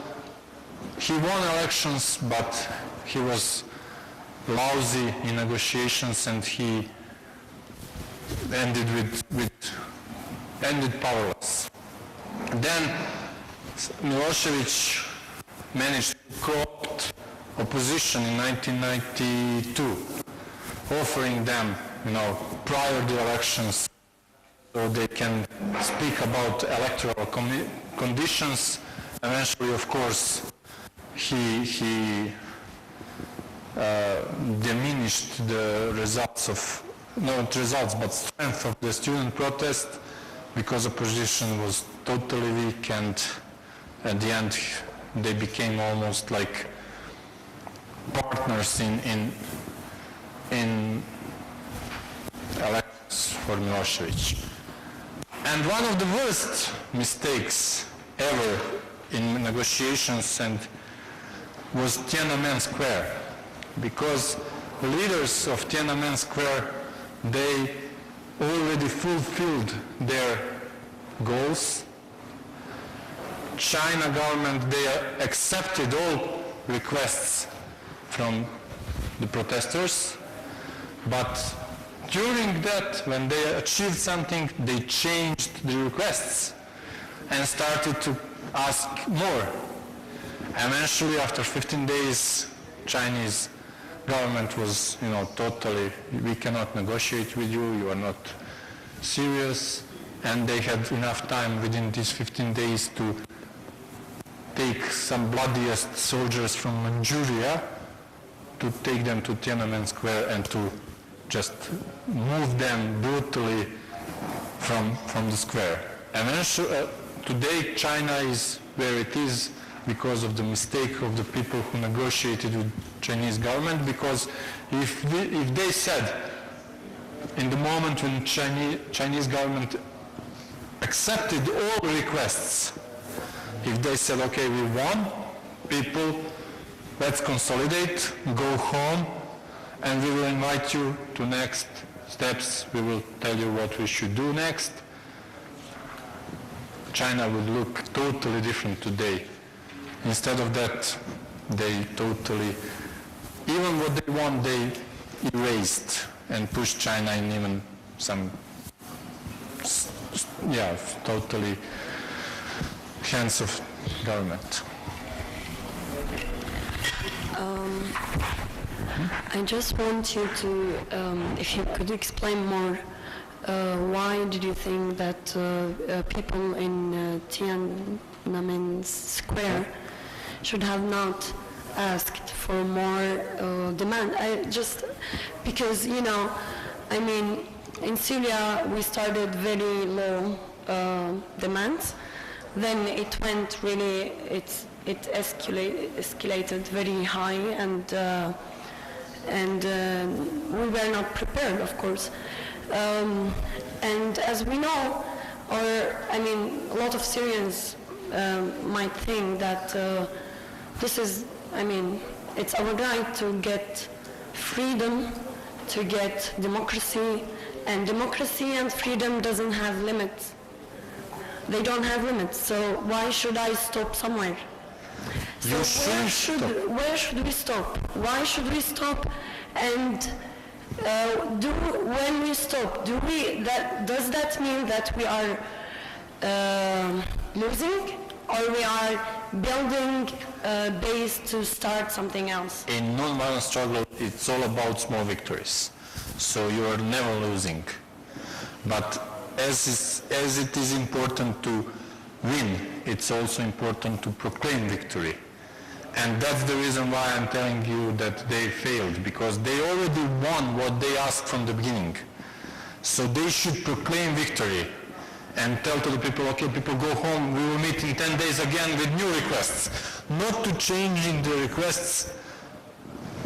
He won elections, but he was lousy in negotiations, and he ended ended powerless. Then Milosevic managed to co-opt opposition in 1992, offering them, prior to the elections, so they can speak about electoral conditions. Eventually, of course, he diminished the results of, not results, but strength of the student protest, because opposition was totally weak, and at the end they became almost like partners in elections for Milosevic. And one of the worst mistakes ever in negotiations was Tiananmen Square, because the leaders of Tiananmen Square, they already fulfilled their goals. China government, they accepted all requests from the protesters, but during that, when they achieved something, they changed the requests and started to ask more. Eventually, after 15 days, Chinese government was, totally, we cannot negotiate with you, you are not serious, and they had enough time within these 15 days to take some bloodiest soldiers from Manchuria, to take them to Tiananmen Square and to just move them brutally from the square. Eventually, today China is where it is because of the mistake of the people who negotiated with Chinese government, because if they said in the moment when Chinese government accepted all requests, if they said, okay, we won, people, let's consolidate, go home, and we will invite you to next steps, we will tell you what we should do next, China would look totally different today. Instead of that, they totally, even what they want, they erased and pushed China in even some, totally hands of government. I just want you to, if you could explain more, why did you think that people in Tiananmen Square should have not asked for more demand? Because, in Syria we started very low demands, then it went really, it escalated very high, and we were not prepared, of course. And as we know, a lot of Syrians might think that this is, it's our right to get freedom, to get democracy, and democracy and freedom doesn't have limits. They don't have limits, so why should I stop somewhere? So where should we stop? Why should we stop? And when we stop, does that mean that we are losing, or we are building a base to start something else? In non-violent struggle, it's all about small victories. So you are never losing. But as it is important to win, it's also important to proclaim victory. And that's the reason why I'm telling you that they failed, because they already won what they asked from the beginning. So they should proclaim victory and tell to the people, okay, people go home, we will meet in 10 days again with new requests. Not to changing the requests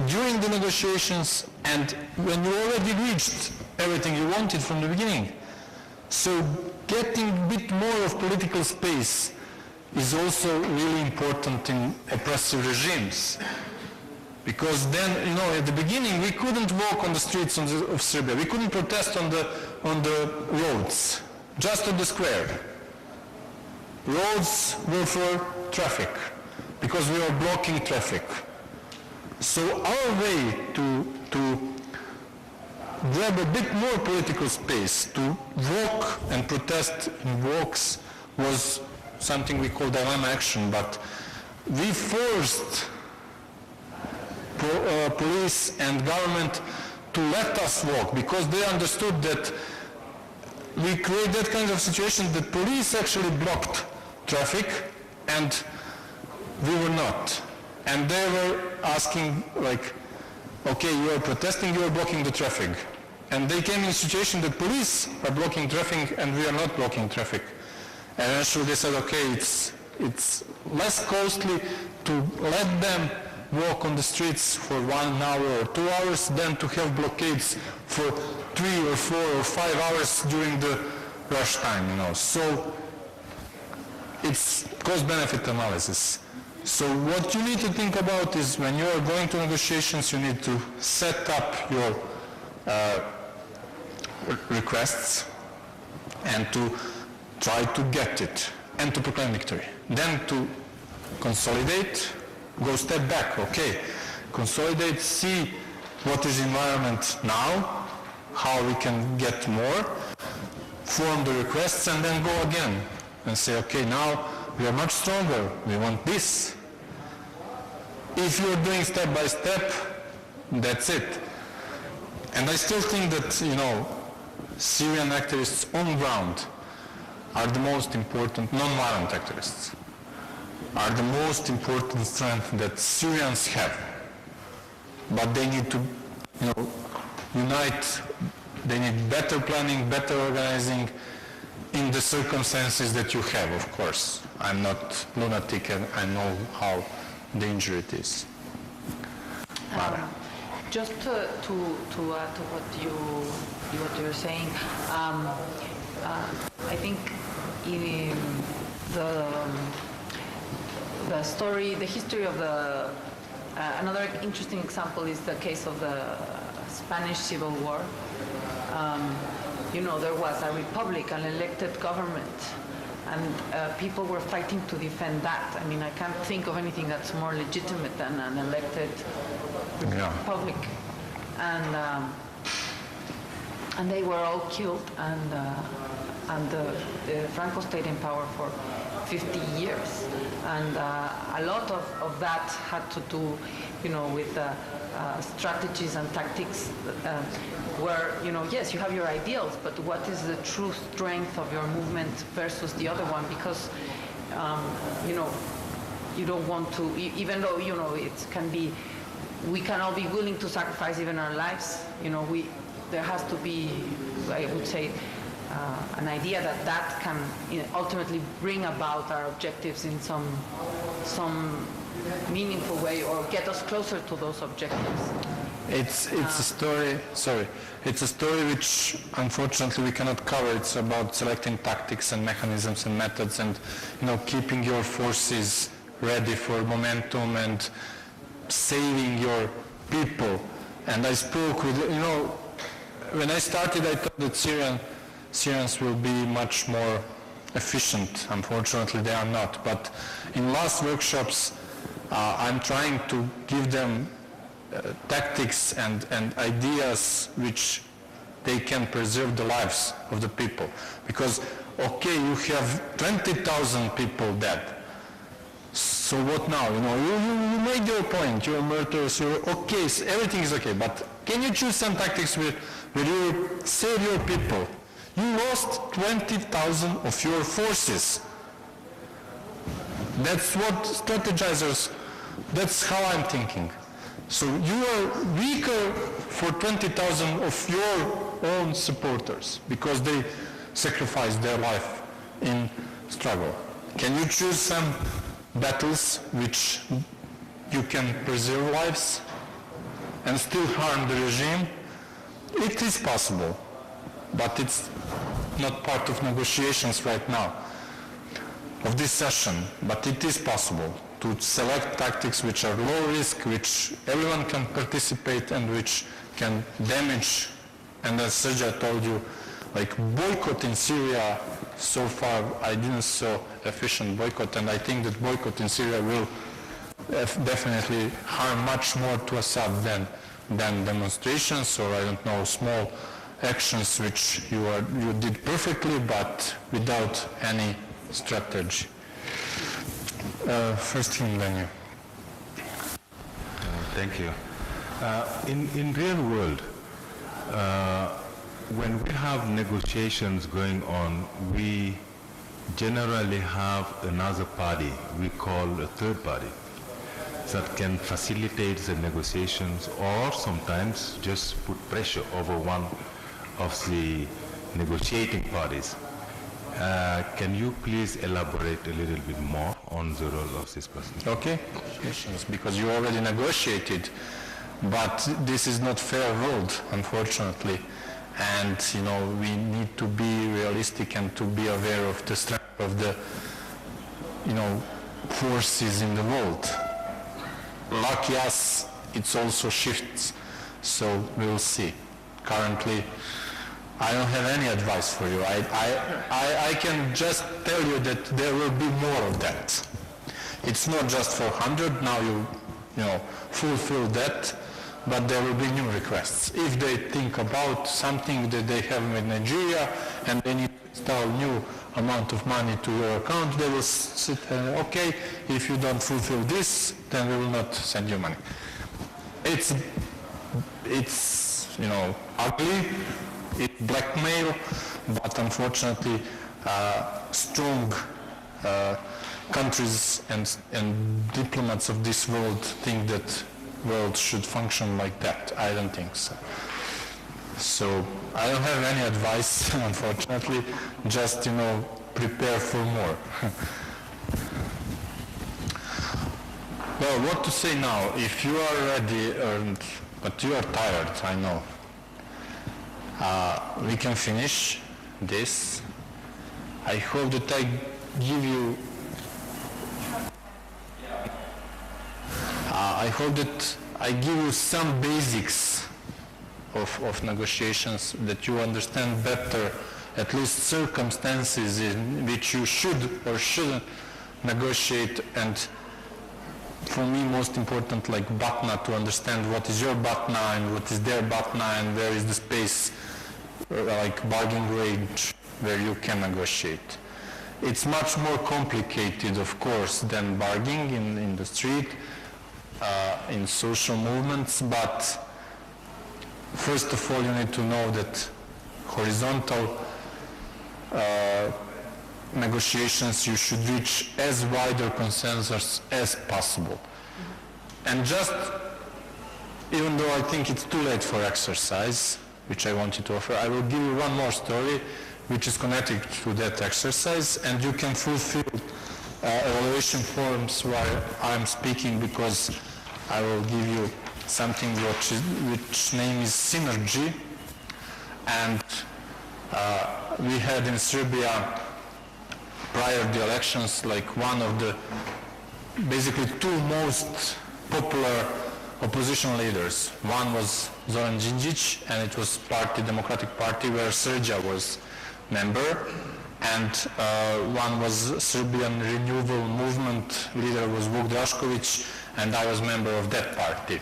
during the negotiations and when you already reached everything you wanted from the beginning. So getting a bit more of political space is also really important in oppressive regimes. Because then, at the beginning we couldn't walk on the streets of Serbia. We couldn't protest on the roads, just on the square. Roads were for traffic, because we were blocking traffic. So our way to grab a bit more political space, to walk and protest in walks, was something we call dilemma action, but we forced police and government to let us walk, because they understood that we create that kind of situation that police actually blocked traffic and we were not. And they were asking, like, okay, you are protesting, you are blocking the traffic. And they came in a situation that police are blocking traffic and we are not blocking traffic. And actually they said, okay, it's less costly to let them walk on the streets for 1 hour or 2 hours than to have blockades for 3 or 4 or 5 hours during the rush time, So it's cost-benefit analysis. So what you need to think about is when you are going to negotiations, you need to set up your requests and to try to get it and to proclaim victory. Then to consolidate, go step back, okay, consolidate, see what is environment now, how we can get more, form the requests, and then go again and say, okay, now we are much stronger, we want this. If you're doing step by step, that's it. And I still think that, Syrian activists on ground are the most important, non-violent activists, are the most important strength that Syrians have. But they need to, unite, they need better planning, better organizing in the circumstances that you have, of course. I'm not lunatic and I know how dangerous it is. Just to add to what you're saying, I think in the story, the history of another interesting example is the case of the Spanish Civil War. There was a republic, an elected government, and people were fighting to defend that. I can't think of anything that's more legitimate than an elected republic. And they were all killed, and the Franco stayed in power for 50 years. And a lot of that had to do, with strategies and tactics where, yes, you have your ideals, but what is the true strength of your movement versus the other one? Because, you don't want to, even though, it can be, we can all be willing to sacrifice even our lives, there has to be, I would say, an idea that can ultimately bring about our objectives in some meaningful way or get us closer to those objectives. It's a story, sorry, it's a story which unfortunately we cannot cover. It's about selecting tactics and mechanisms and methods and, keeping your forces ready for momentum and saving your people. And I spoke with, when I started I thought that Syrians will be much more efficient. Unfortunately they are not. But in last workshops I'm trying to give them tactics and ideas which they can preserve the lives of the people. Because, okay, you have 20,000 people dead. So what now? You made your point, you're murderers, okay, so everything is okay, but can you choose some tactics where you save your people? You lost 20,000 of your forces. That's what strategizers, that's how I'm thinking. So you are weaker for 20,000 of your own supporters because they sacrificed their life in struggle. Can you choose some battles which you can preserve lives and still harm the regime? It is possible, but it's not part of negotiations right now of this session, but it is possible to select tactics which are low risk, which everyone can participate and which can damage. And as Sergei told you, like boycott in Syria, so far I didn't saw efficient boycott, and I think that boycott in Syria will definitely harm much more to Assad than demonstrations or, I don't know, small actions which you did perfectly but without any strategy. First him, then you. Thank you. In real world, when we have negotiations going on, we generally have another party we call a third party that can facilitate the negotiations or sometimes just put pressure over one of the negotiating parties. Can you please elaborate a little bit more on the role of this person? Okay, because you already negotiated, but this is not fair world, unfortunately. And, we need to be realistic and to be aware of the strength of the, forces in the world. Lucky us, it's also shifts, so we'll see. Currently, I don't have any advice for you. I can just tell you that there will be more of that. It's not just 400, now you fulfill that, but there will be new requests. If they think about something that they have with Nigeria and they need to install new amount of money to your account, they will sit, okay, if you don't fulfill this, then we will not send you money. It's ugly. It's blackmail, but unfortunately strong countries and diplomats of this world think that world should function like that. I don't think so. So I don't have any advice, unfortunately, just, prepare for more. Well, what to say now? If you are ready, but you are tired, I know. We can finish this. I hope that I give you some basics of negotiations, that you understand better at least circumstances in which you should or shouldn't negotiate, and for me most important, like BATNA, to understand what is your BATNA and what is their BATNA and where is the space, like bargaining range where you can negotiate. It's much more complicated, of course, than bargaining in the street, in social movements, but first of all you need to know that horizontal negotiations, you should reach as wider consensus as possible. And just, even though I think it's too late for exercise, which I wanted to offer, I will give you one more story which is connected to that exercise, and you can fulfill evaluation forms while I'm speaking, because I will give you something which name is synergy. And we had in Serbia prior to the elections like one of the basically two most popular opposition leaders. One was Zoran Đinđić, and it was Democratic Party, where Srđa was member, and one was Serbian Renewal Movement, leader was Vuk Drašković, and I was member of that party.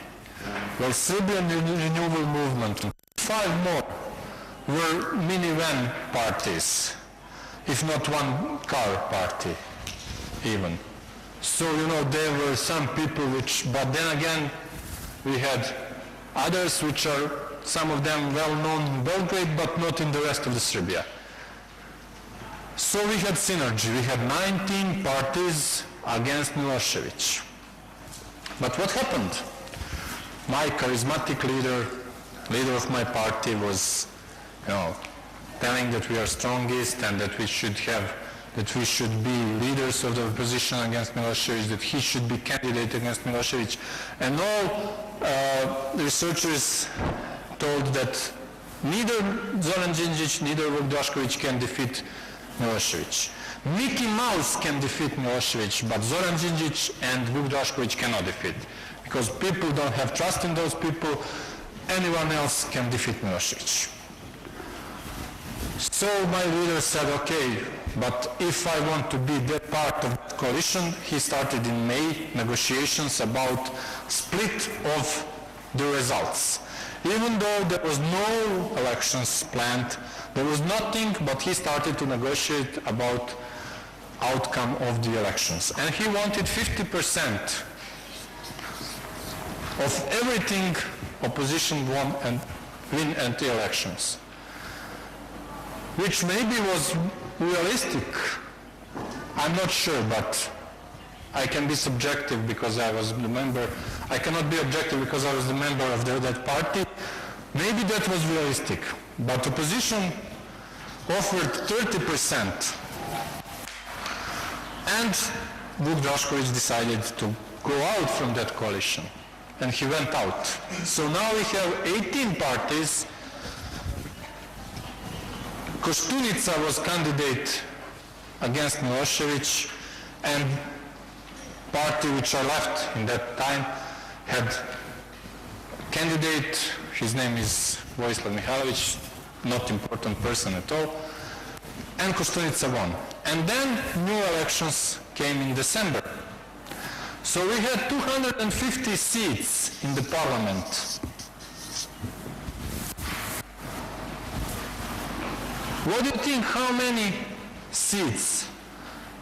Well, Serbian Renewal Movement, 5 more were minivan parties, if not one car party even. So, you know, there were some people which, but then again, we had others which are, some of them well known in Belgrade, but not in the rest of the Serbia. So we had synergy. We had 19 parties against Milosevic. But what happened? My charismatic leader of my party was, you know, telling that we are strongest and that we should be leaders of the opposition against Milosevic, that he should be candidate against Milosevic. And all researchers told that neither Zoran Đinđić, neither Vuk Drašković can defeat Milosevic. Mickey Mouse can defeat Milosevic, but Zoran Đinđić and Vuk Drašković cannot defeat, because people don't have trust in those people. Anyone else can defeat Milosevic. So my leader said, okay, but if I want to be that part of the coalition, he started in May negotiations about split of the results. Even though there was no elections planned, there was nothing, but he started to negotiate about outcome of the elections. And he wanted 50% of everything opposition win at the elections, which maybe was realistic. I'm not sure, but I can be subjective because I was the member. I cannot be objective because I was the member of that party. Maybe that was realistic, but opposition offered 30%. And Vuk Drašković decided to go out from that coalition, and he went out. So now we have 18 parties. Koštunica was candidate against Milosevic, and party which are left in that time had candidate, his name is Vojislav Mihajlović, not important person at all, and Koštunica won. And then new elections came in December. So we had 250 seats in the parliament. What do you think, how many seats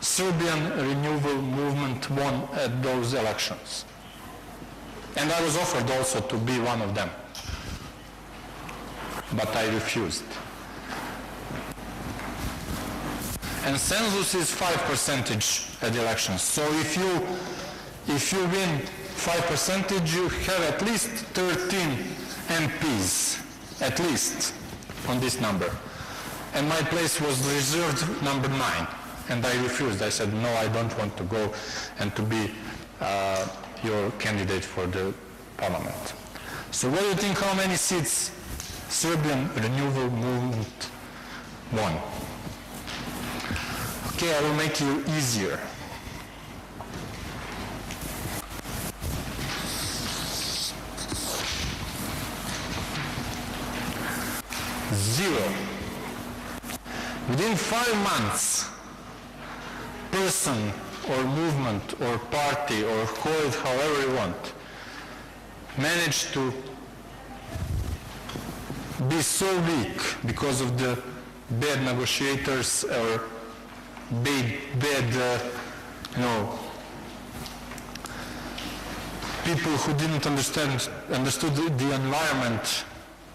Serbian Renewal Movement won at those elections? And I was offered also to be one of them, but I refused. And census is 5% at the elections. So if you win 5%, you have at least 13 MPs, at least, on this number. And my place was reserved number 9, and I refused. I said, no, I don't want to go and to be your candidate for the parliament. So what do you think, how many seats Serbian Renewal Movement won? Okay, I will make you easier. Zero. Within 5 months, person or movement or party or call it however you want, managed to be so weak because of the bad negotiators or bad people who didn't understood the environment,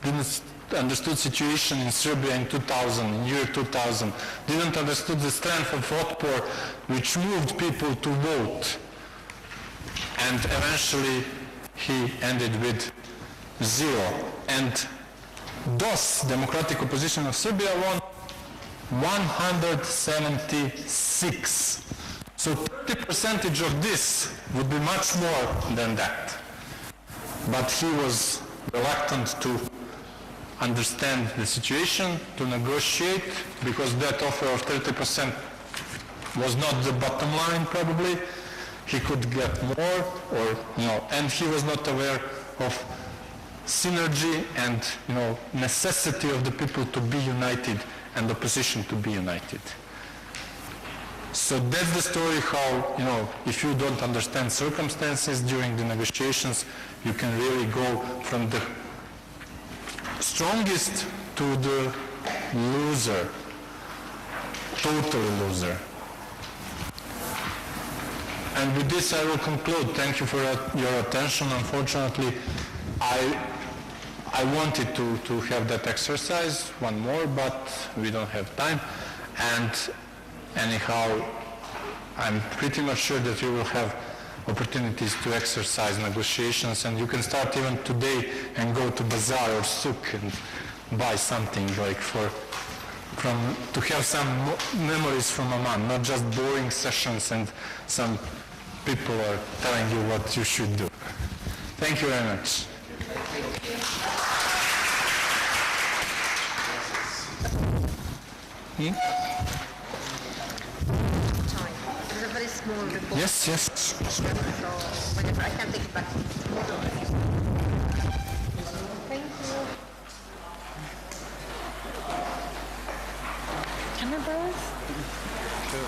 didn't understood situation in Serbia in 2000, in year 2000, didn't understood the strength of Otpor, which moved people to vote. And eventually he ended with 0. And DOS, Democratic Opposition of Serbia, won 176. So 30% of this would be much more than that. But he was reluctant to understand the situation, to negotiate, because that offer of 30% was not the bottom line probably. He could get more or and he was not aware of synergy and necessity of the people to be united and the opposition to be united. So that's the story how, if you don't understand circumstances during the negotiations, you can really go from the strongest to the loser, total loser. And with this I will conclude. Thank you for your attention. Unfortunately, I wanted to have that exercise, one more, but we don't have time. And anyhow, I'm pretty much sure that you will have opportunities to exercise negotiations, and you can start even today and go to bazaar or souk and buy something like to have some memories from Amman, not just boring sessions and some people are telling you what you should do. Thank you very much. It's a very small report. Yes. So whenever I can take it back. Thank you. Can I borrow? Sure.